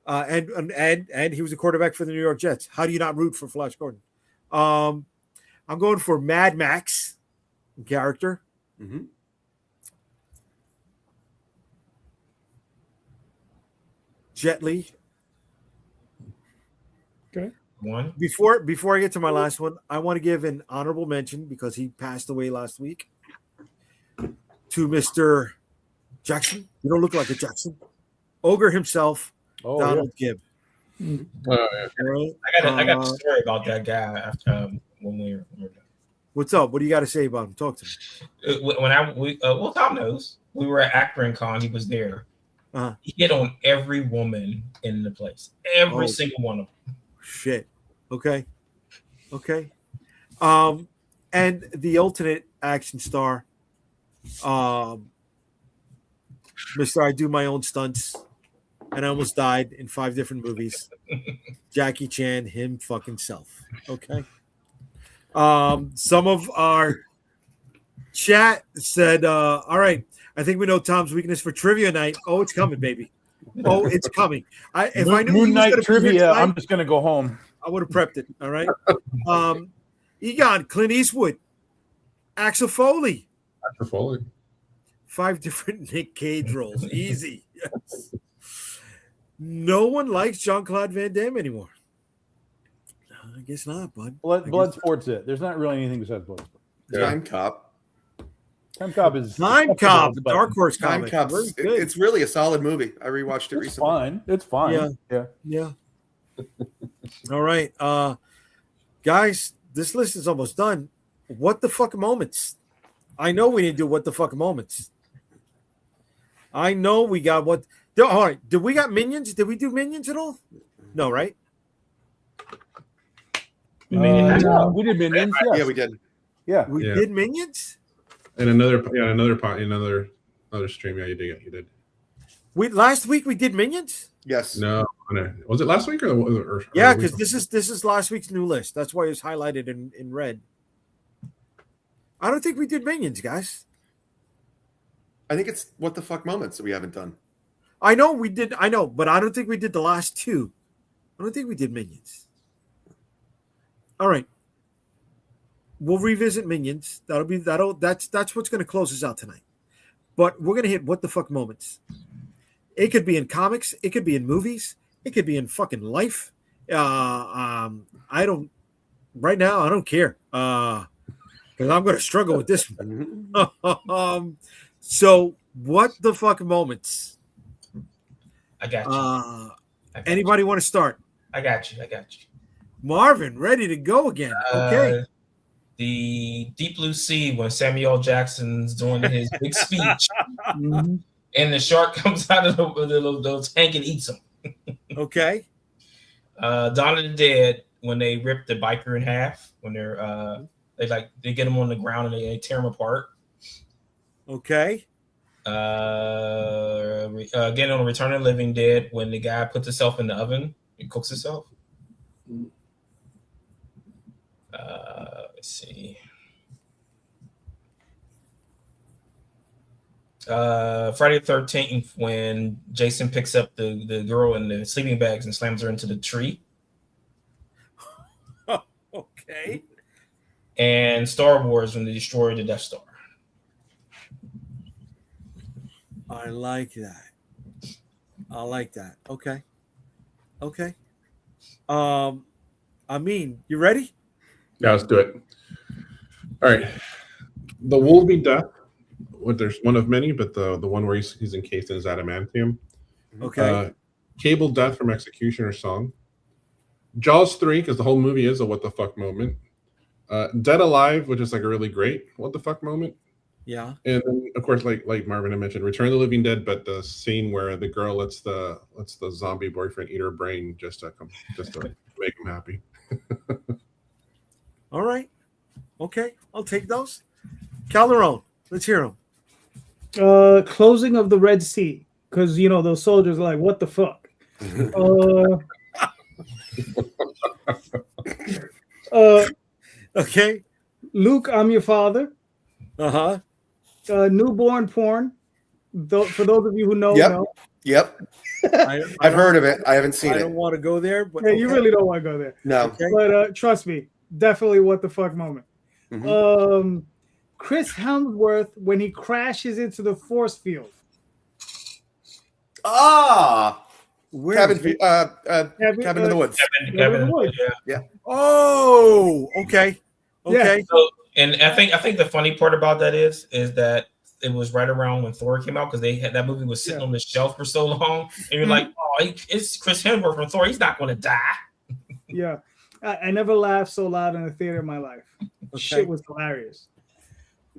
And he was a quarterback for the New York Jets. How do you not root for Flash Gordon? I'm going for Mad Max character. Mm-hmm. Jet Li. Okay. One. Before I get to my last one, I want to give an honorable mention because he passed away last week to Mr. Jackson. You don't look like a Jackson. Ogre himself, Donald Gibb. Yeah. Right? I got a story about that guy after when we were done. What's up? What do you got to say about him? Talk to me. Well, Tom knows. We were at Akron Con. He was there. He hit on every woman in the place. Every single one of them. Shit. Okay. And the alternate action star, Mr. I do my own stunts, and I almost died in 5 different movies. Jackie Chan, him fucking self. Okay. Some of our chat said, all right, I think we know Tom's weakness for trivia night. Oh, it's coming, baby. Oh, it's coming. If I knew Moon he was Knight gonna be here trivia, tonight, I'm just gonna go home. I would have prepped it. All right. Egon, Clint Eastwood, Axel Foley. Axel Foley. 5 different Nick Cage roles. Easy. Yes. No one likes Jean-Claude Van Damme anymore. I guess not, bud. Bloodsport's it. There's not really anything besides Bloodsport. Yeah. Time Cop. Time Cop is Time Cop, Dark Horse Time comic. Cop. It's really a solid movie. I rewatched it recently. It's fine. Yeah. All right. Guys, this list is almost done. What the fuck moments? I know we didn't do what the fuck moments. I know we got what. All right. Did we got Minions? Did we do Minions at all? No, right? We did Minions. Yes. Yeah, we did. Yeah, we did Minions. And another stream. Yeah, you did. Last week we did Minions. Yes. No. Was it last week or yeah? Because this is last week's new list. That's why it's highlighted in red. I don't think we did Minions, guys. I think it's what the fuck moments that we haven't done. I know we did. I know, but I don't think we did the last 2. I don't think we did Minions. All right. We'll revisit Minions. That's what's going to close us out tonight. But we're going to hit what the fuck moments. It could be in comics. It could be in movies. It could be in fucking life. I don't. Right now, I don't care. Because I'm going to struggle with this one. So, what the fuck moments? I got you. Anybody want to start? I got you. Marvin, ready to go again. Okay. The Deep Blue Sea when Samuel Jackson's doing his big speech, and the shark comes out of the tank and eats him. Okay. Dawn of the Dead when they rip the biker in half when they're they get him on the ground and they tear him apart. Okay. Again on Return of the Living Dead when the guy puts himself in the oven and cooks himself. Let's see. Friday the 13th, when Jason picks up the girl in the sleeping bags and slams her into the tree. Okay. And Star Wars, when they destroy the Death Star. I like that. Okay. I mean, you ready? Yeah, let's do it. All right. The Wolverine death. There's one of many, but the one where he's encased in his adamantium. Okay. Cable death from Executioner song. Jaws 3, because the whole movie is a what the fuck moment. Dead Alive, which is like a really great what the fuck moment. Yeah. And then, of course, like Marvin had mentioned, Return of the Living Dead, but the scene where the girl lets the zombie boyfriend eat her brain just to make him happy. All right. Okay. I'll take those. Calderon, let's hear them. Closing of the Red Sea, because those soldiers are like, what the fuck? Okay. Luke, I'm your father. Uh-huh. Newborn porn. For those of you who know, Yep. know. Yep. I've heard of it. I haven't seen I it. don't want to go there, but Yeah, you really don't want to go there. No. Okay. But trust me, definitely what the fuck moment. Mhm. Chris Hemsworth when he crashes into the force field. Where? Cabin in the Woods. Cabin in the Woods, Yeah. Oh, okay. Okay. So, and I think the funny part about that is that it was right around when Thor came out, because that movie was sitting on the shelf for so long, and you're like, oh, it's Chris Hemsworth from Thor. He's not going to die. Yeah, I never laughed so loud in a theater in my life. Okay. Shit was hilarious.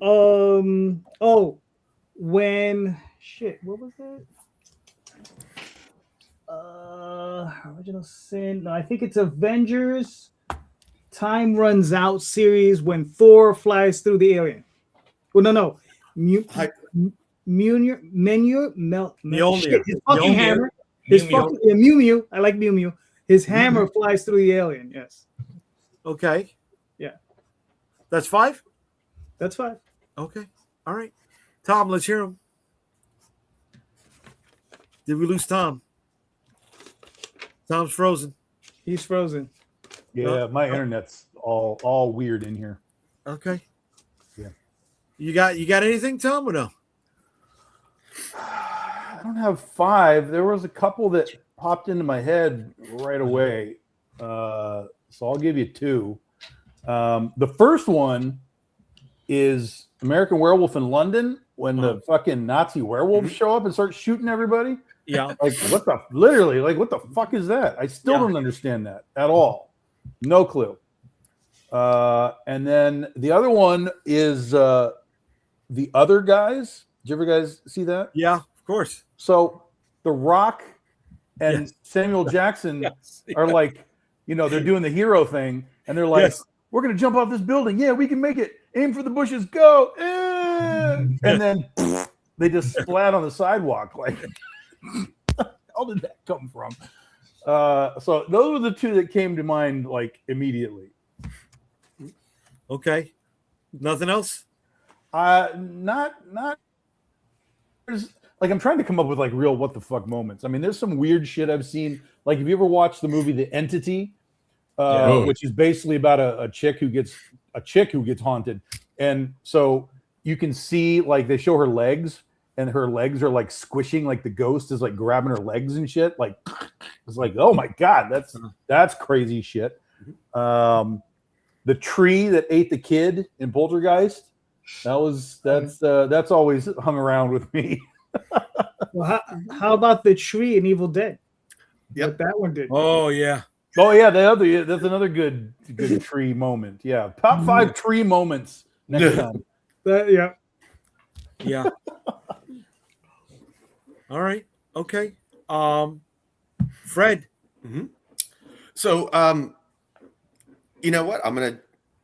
When what was it? Original Sin. No, I think it's Avengers Time Runs Out series when Thor flies through the alien. Well, no. Mjolnir. His fucking hammer. Mew Mew. I like Mew Mew. His hammer flies through the alien. Yes. Okay. Yeah. That's 5? That's 5. Okay. All right. Tom, let's hear him. Did we lose Tom? Tom's frozen. He's frozen. Yeah, my internet's all weird in here. Okay. Yeah. You got anything, Tom, or no? I don't have 5. There was a couple that popped into my head right away. So I'll give you 2. The first one is American Werewolf in London, when the fucking Nazi werewolves show up and start shooting everybody. Yeah. Like what the fuck is that? I still don't understand that at all. No clue. And then the other one is The Other Guys. Did you ever guys see that? Yeah, of course. So The Rock and Samuel Jackson are like, they're doing the hero thing, and they're like, we're gonna jump off this building. Yeah, we can make it. Aim for the bushes. Go. And then they just splat on the sidewalk. Like, how did that come from? So those were the 2 that came to mind, like, immediately. Okay. Nothing else? Not. There's, like, I'm trying to come up with like real what the fuck moments. I mean, there's some weird shit I've seen. Like, have you ever watched the movie The Entity? Which is basically about a chick who gets haunted, and so you can see, like, they show her legs, and her legs are like squishing, like the ghost is like grabbing her legs and shit. Like, it's like, oh my god, that's crazy shit. The tree that ate the kid in Poltergeist, that's always hung around with me. Well, how about the tree in Evil Dead? Yep. What that one did. Oh yeah. Oh yeah, that's another good tree moment. Yeah, top 5 tree moments next time. Yeah. Yeah. All right. Okay. Fred. So, you know what? I'm gonna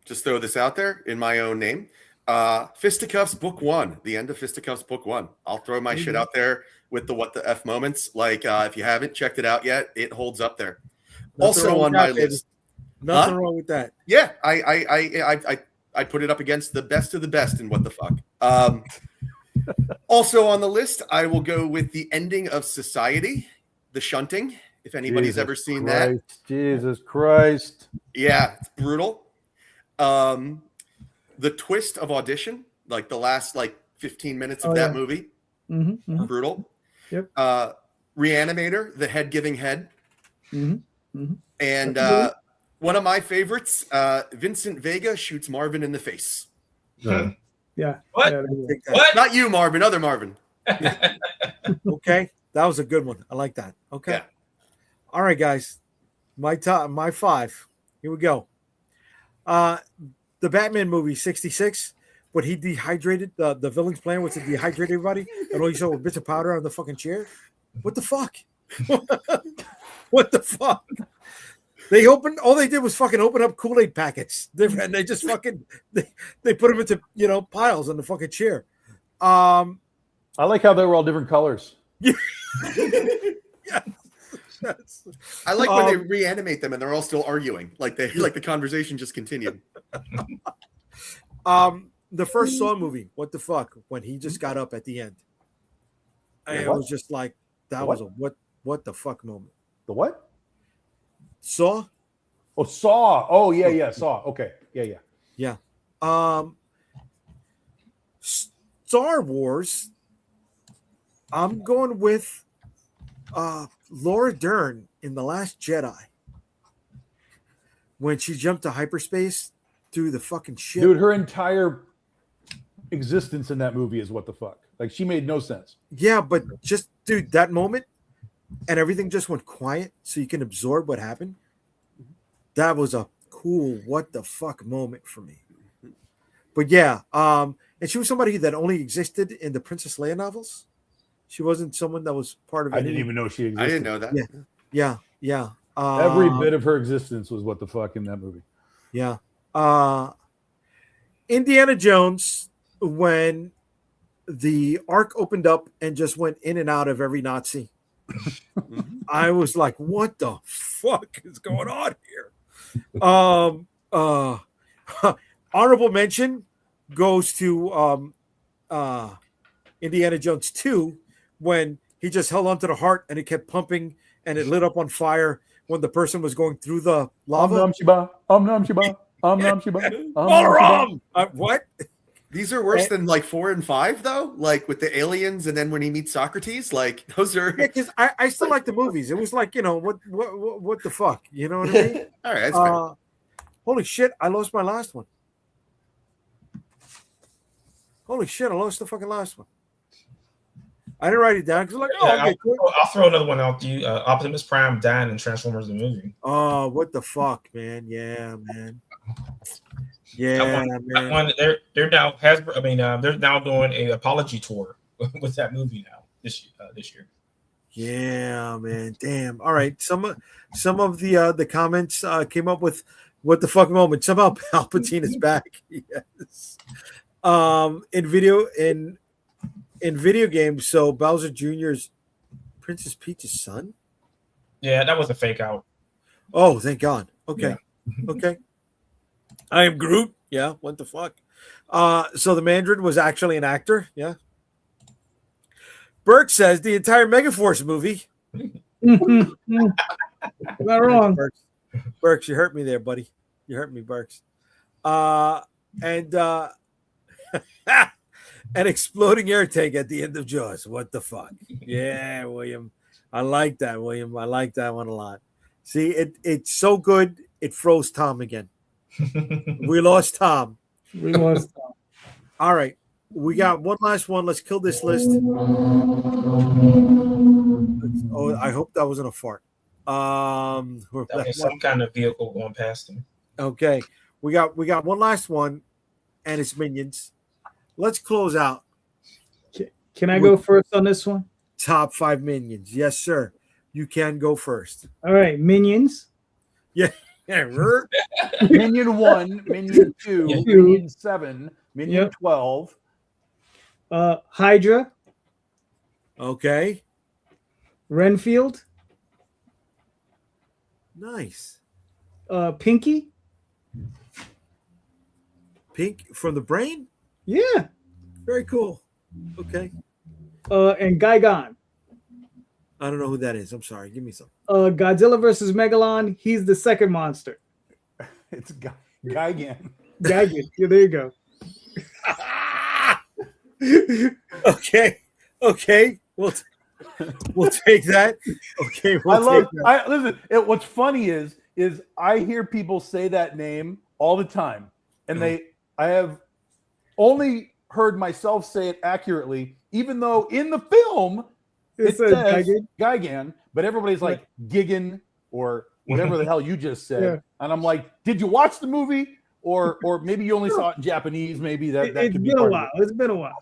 just throw this out there in my own name. Fisticuffs Book 1, the end of Fisticuffs Book 1. I'll throw my shit out there with the what the F moments. Like, if you haven't checked it out yet, it holds up there. Nothing Also on my list. Nothing wrong with that. Yeah, I put it up against the best of the best in what the fuck. Also on the list, I will go with the ending of Society, the shunting. If anybody's Jesus ever seen Christ, Jesus Christ. yeah, it's brutal. The twist of Audition, like the last 15 minutes of that movie, brutal. Yep. Reanimator, the head giving head, and one of my favorites, Vincent Vega shoots Marvin in the face. Yeah. What? Yeah, What? Not you, Marvin. Other Marvin. Okay, that was a good one. I like that. Okay. Yeah. All right, guys. My 5. Here we go. The Batman movie 66, when he dehydrated the villain's plan was to dehydrate everybody, and all you saw were bits of powder on the fucking chair. What the fuck? What the fuck? All they did was fucking open up Kool-Aid packets. And they just fucking they put them into piles on the fucking chair. I like how they were all different colors. Yes. I like when they reanimate them and they're all still arguing, like the conversation just continued. The first Saw movie, what the fuck? When he just got up at the end, it was just like that was a what the fuck moment. The what? Saw? Oh, Saw. Oh, yeah, Saw. Okay. Yeah. Star Wars. I'm going with Laura Dern in The Last Jedi. When she jumped to hyperspace through the fucking ship. Dude, her entire existence in that movie is what the fuck. Like, she made no sense. Yeah, but just, dude, that moment and everything just went quiet so you can absorb what happened. That was a cool what the fuck moment for me. But yeah, and she was somebody that only existed in the Princess Leia novels. She wasn't someone that was part of it. I didn't even know she existed. I didn't know that. Yeah. Every bit of her existence was what the fuck in that movie. Yeah. Indiana Jones, when the Ark opened up and just went in and out of every Nazi. I was like, what the fuck is going on here? Honorable mention goes to Indiana Jones 2, when he just held onto the heart and it kept pumping and it lit up on fire when the person was going through the lava. What? These are worse than 4 and 5, though. Like with the aliens, and then when he meets Socrates, those are. Yeah, because I still like the movies. It was like, what the fuck, you know what I mean? All right, that's fair. Holy shit! I lost my last one. Holy shit! I lost the fucking last one. I didn't write it down because I'll throw another one out to you. Optimus Prime dying in Transformers the movie. Oh, what the fuck, man? Yeah, man. Yeah, man. They're now Hasbro. I mean, they're now doing a apology tour with that movie now this year. Yeah, man. Damn. All right. Some of the comments came up with what the fuck moment. Somehow Palpatine is back. Yes. In video games, so Bowser Jr.'s Princess Peach's son? Yeah, that was a fake out. Oh, thank God. Okay. Yeah. Okay. I am Groot. Yeah, what the fuck? So the Mandarin was actually an actor. Yeah. Burke says the entire Megaforce movie. Not wrong. Burks, you hurt me there, buddy. You hurt me, Burks. And an exploding air tank at the end of Jaws. What the fuck? Yeah, William. I like that, William. I like that one a lot. See, it's so good, it froze Tom again. We lost Tom. All right. We got one last one. Let's kill this list. Oh, I hope that wasn't a fart. That was some kind of vehicle going past him. Okay. We got one last one, and it's Minions. Let's close out. Can I go first on this one? Top 5 Minions. Yes, sir. You can go first. All right, Minions. Yeah. Minion 1, Minion 2, Minion 7, Minion 12. Hydra. Okay. Renfield. Nice. Pinky. Pink from the brain? Yeah. Very cool. Okay. And Gigan. I don't know who that is. I'm sorry. Give me some. Godzilla versus Megalon. He's the second monster. It's Gigan. Gigan. Yeah, there you go. Okay. Okay. We'll take that. Okay. Listen. What's funny is I hear people say that name all the time, and I have only heard myself say it accurately, even though in the film it says Gigan, but everybody's like Gigan or whatever the hell you just said, and I'm like, did you watch the movie? Or maybe you only saw it in Japanese. Maybe that could be part of it. It's been a while.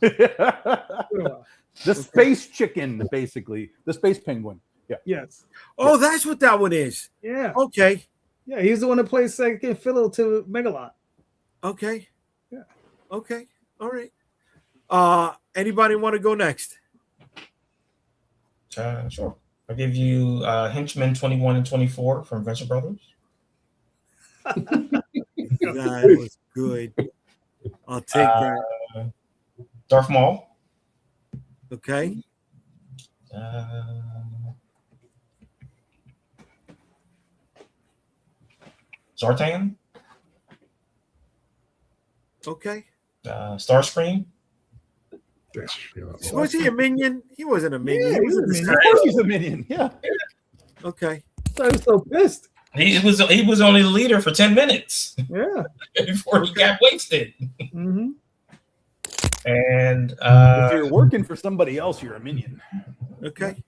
The space chicken, basically. The space penguin. Yeah. Yes. Oh, that's what that one is. Yeah. Okay. Yeah, he's the one that plays second fiddle to Megalon. Okay. Yeah. Okay. All right. Anybody want to go next? Sure. I'll give you Henchmen 21 and 24 from Venture Brothers. That was good. I'll take that. Darth Maul. Okay. Zartan. Okay. Starscream. Was he a minion? He wasn't a minion. Yeah, he was a minion. Of course he's a minion. Yeah. Okay. So I'm so pissed. He was only the leader for 10 minutes Yeah. before he got wasted. Mm-hmm. And if you're working for somebody else, you're a minion. Okay.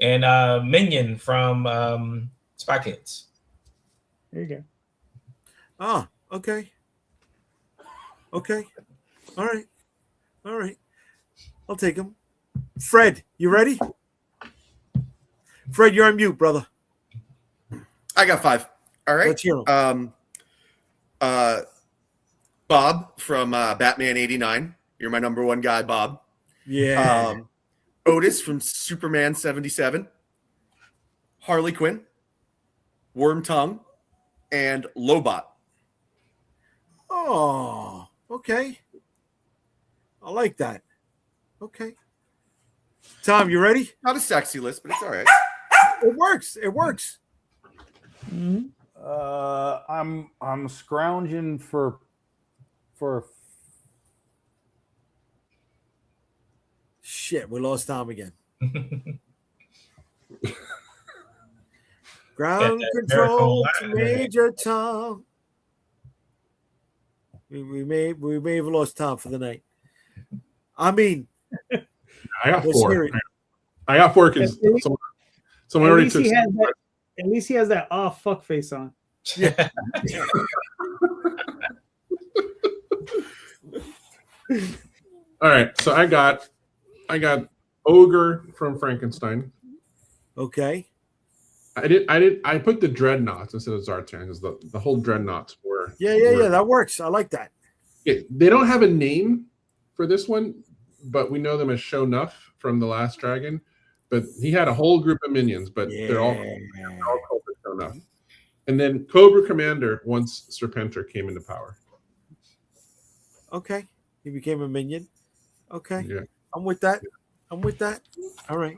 And Minion from Spy Kids. There you go. Ah, okay. Okay. All right. All right. I'll take him. Fred, you ready? Fred, you're on mute, brother. I got 5. All right. Let's hear 'em. Bob from Batman 89. You're my number one guy, Bob. Yeah. Otis from Superman 77. Harley Quinn. Worm Tongue. And Lobot. Oh, okay. I like that. Okay. Tom, you ready? Not a sexy list, but it's all right. It works. It works. Mm-hmm. I'm scrounging for Shit, we lost Tom again. Ground control to Major Tom. We may have lost Tom for the night. I mean, I got let's 4. hear it. I got 4 because someone At already least took. at least he has that fuck face on. Yeah. All right, so I got Ogre from Frankenstein. Okay. I put the Dreadnoughts instead of Zartan because the whole Dreadnoughts were Yeah. That works. I like that. They don't have a name for this one, but we know them as Sho'nuff from The Last Dragon. But he had a whole group of minions, but they're all called Sho'nuff. And then Cobra Commander once Serpentor came into power. Okay. He became a minion. Okay. Yeah. I'm with that. All right.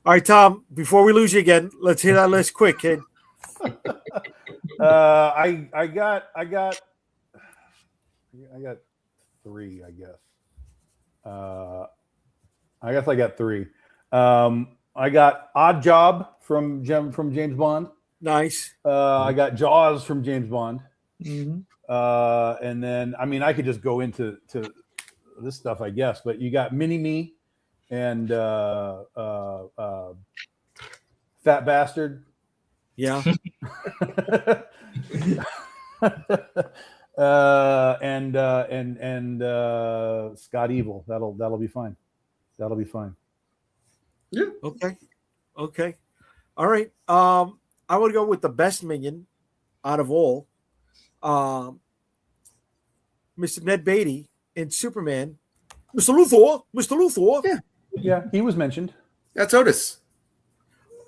All right, Tom, before we lose you again, let's hear that list quick, kid. I got 3, I guess. I got 3. I got Odd Job from James Bond. Nice. I got Jaws from James Bond. Mm-hmm. And then, I mean, I could just go into this stuff, I guess, but you got Mini-Me and Fat Bastard. Yeah. And Scott Evil. That'll be fine. Yeah. Okay. All right. I would go with the best minion out of all. Mr. Ned Beatty in Superman. Mr. Luthor. Yeah, he was mentioned. That's Otis.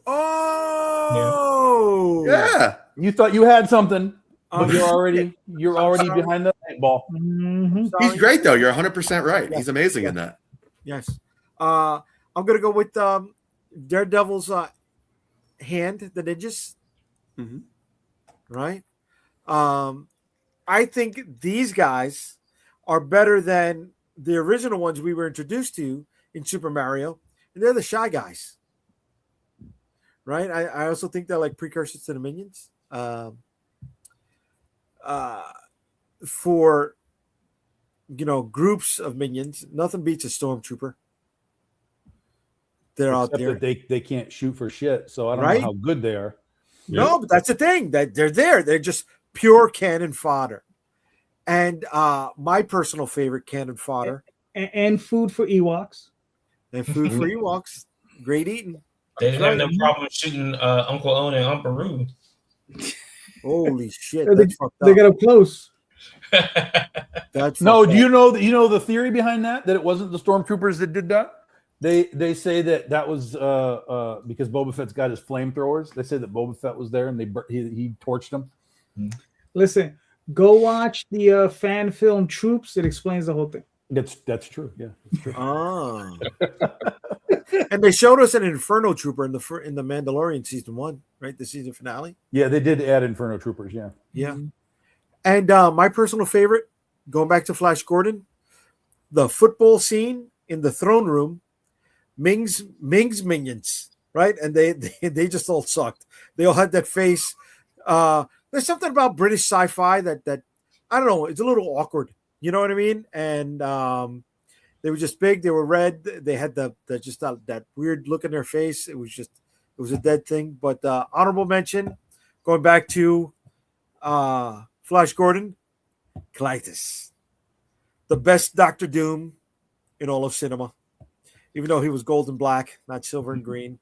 Oh. Yeah. You thought you had something, but you're already behind the eight ball. Mm-hmm. He's great, though. You're 100% right. He's amazing in that. Yes. I'm gonna go with Daredevil's hand, the ninjas. Mhm. Right. I think these guys are better than the original ones we were introduced to in Super Mario, and they're the Shy Guys. Right. I also think they're like precursors to the minions. For groups of minions, nothing beats a stormtrooper. They're out Except there. that they can't shoot for shit, so I don't Right? know how good they are. No, but that's the thing, that they're there. They're just pure cannon fodder. And my personal favorite cannon fodder And food for Ewoks. and food for Ewoks. Great eating. They didn't have Right. no problem shooting Uncle Owen and Uncle Roo. Holy shit, They, that's fucked they up. got up close. That's No, fucked do up. you know the theory behind that? That it wasn't the stormtroopers that did that. They say that was because Boba Fett's got his flamethrowers. They say that Boba Fett was there and he torched them. Listen, go watch the fan film Troops. It explains the whole thing. That's true. Yeah, that's true. Ah. And they showed us an Inferno Trooper in the Mandalorian season 1, right? The season finale. Yeah, they did add Inferno Troopers. Yeah. Yeah. And my personal favorite, going back to Flash Gordon, the football scene in the throne room, Ming's minions, right? And they just all sucked. They all had that face. There's something about British sci-fi that I don't know. It's a little awkward. You know what I mean? And they were just big. They were red. They had that weird look in their face. It was a dead thing. But honorable mention, going back to Flash Gordon, Clytus, the best Doctor Doom in all of cinema. Even though he was gold and black, not silver and green.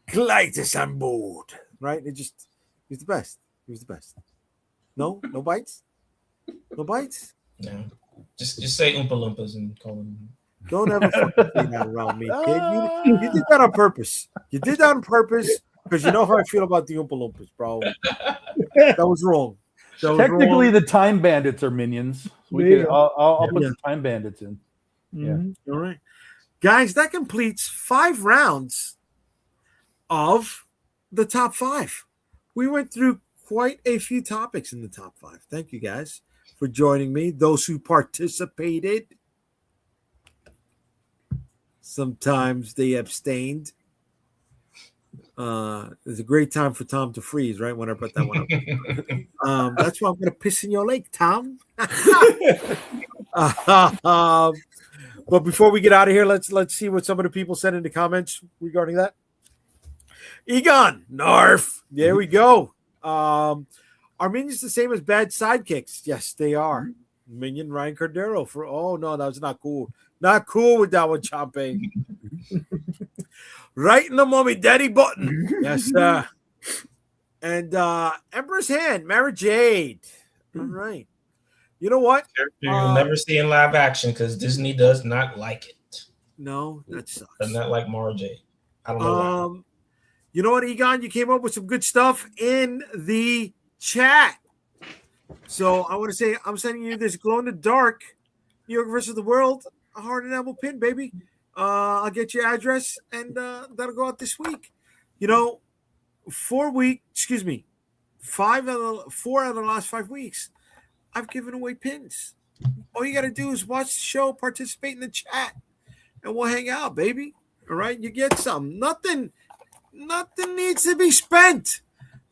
Clytus on board, right? He's the best. He was the best. No bites? No bites? No. Just say Oompa Loompas and call them. Don't ever fucking say that around me, kid. You did that on purpose. You did that on purpose because you know how I feel about the Oompa Loompas, bro. That was wrong. Technically, the Time Bandits are minions. I'll put the Time Bandits in. Mm-hmm. Yeah. All right. Guys, that completes 5 rounds of the top 5. We went through quite a few topics in the top 5. Thank you guys for joining me. Those who participated. Sometimes they abstained. It's a great time for Tom to freeze, right? When I put that one up. That's why I'm going to piss in your lake, Tom. But before we get out of here, let's see what some of the people said in the comments regarding that. Egon, Narf. There we go. Are minions the same as bad sidekicks? Yes, they are. Minion Ryan Cordero for no, that was not cool. Not cool with that one, Champe. Right in the mommy daddy button. Yes, sir. And Emperor's Hand, Mara Jade. All right. You know what? You'll never see in live action because Disney does not like it. No, that sucks. Does not like Mara Jade. I don't know why. You know what, Egon? You came up with some good stuff in the chat. So I want to say I'm sending you this glow in the dark New York versus the World a hard enamel pin, baby. I'll get your address and that'll go out this week. 4 out of the last 5 weeks, I've given away pins. All you got to do is watch the show, participate in the chat, and we'll hang out, baby. All right? You get some. Nothing needs to be spent.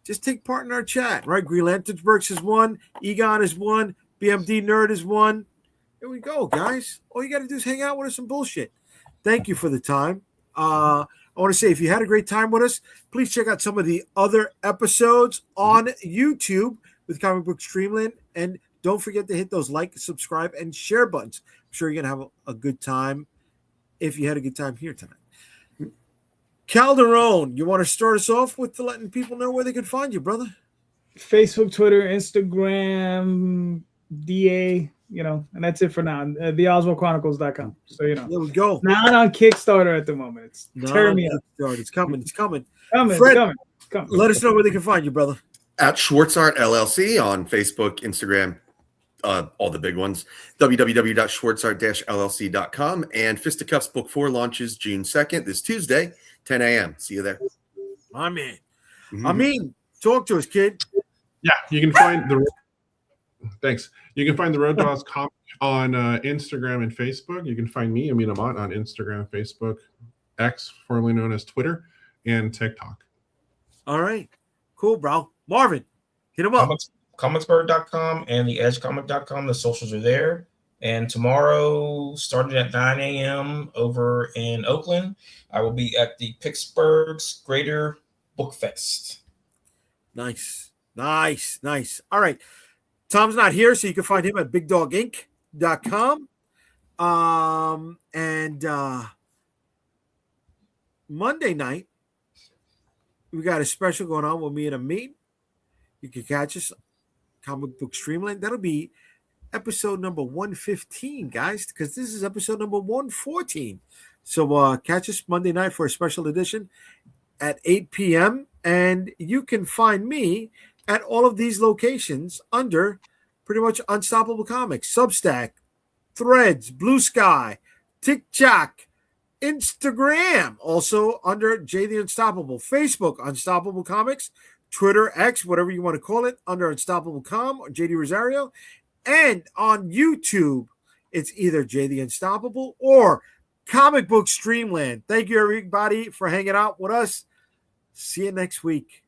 Just take part in our chat, right? Green Lanternsburgs is 1. Egon is 1. BMD Nerd is 1. Here we go, guys. All you got to do is hang out with us and bullshit. Thank you for the time. I want to say if you had a great time with us, please check out some of the other episodes on YouTube with Comic Book Streamland. And don't forget to hit those like, subscribe, and share buttons. I'm sure you're going to have a good time if you had a good time here tonight. Calderon, you want to start us off with letting people know where they can find you, brother? Facebook, Twitter, Instagram, DA, and that's it for now. TheOswaldChronicles.com. So, There we go. Not on Kickstarter at the moment. Tear me up. It's coming. Fred, it's coming. Let us know where they can find you, brother. At Schwartz Art LLC on Facebook, Instagram, all the big ones, www.schwartzart-llc.com. And Fisticuffs Book 4 launches June 2nd, this Tuesday, 10 a.m. See you there. I mean, Mhm. talk to us, kid. Yeah, you can find the. Thanks. You can find the Road Dogs comic on Instagram and Facebook. You can find me, Amin Amat, on Instagram, Facebook, X, formerly known as Twitter, and TikTok. All right. Cool, bro. Marvin, hit him up. Comicsbird.com and the edgecomic.com. The socials are there. And tomorrow, starting at 9 a.m. over in Oakland, I will be at the Pittsburgh's Greater Book Fest. Nice. All right. Tom's not here, so you can find him at bigdoginc.com. And Monday night, we got a special going on with me and Amin. You can catch us Comic Book Streamland. That'll be episode number 115, guys, because this is episode number 114. So catch us Monday night for a special edition at 8 p.m. And you can find me at all of these locations under pretty much Unstoppable Comics, Substack, Threads, Blue Sky, TikTok, Instagram, also under JayDee Unstoppable, Facebook, Unstoppable Comics, Twitter, X, whatever you want to call it, under Unstoppable Com or JayDee Rosario. And on YouTube, it's either JayDee Unstoppable or Comic Book Streamland. Thank you, everybody, for hanging out with us. See you next week.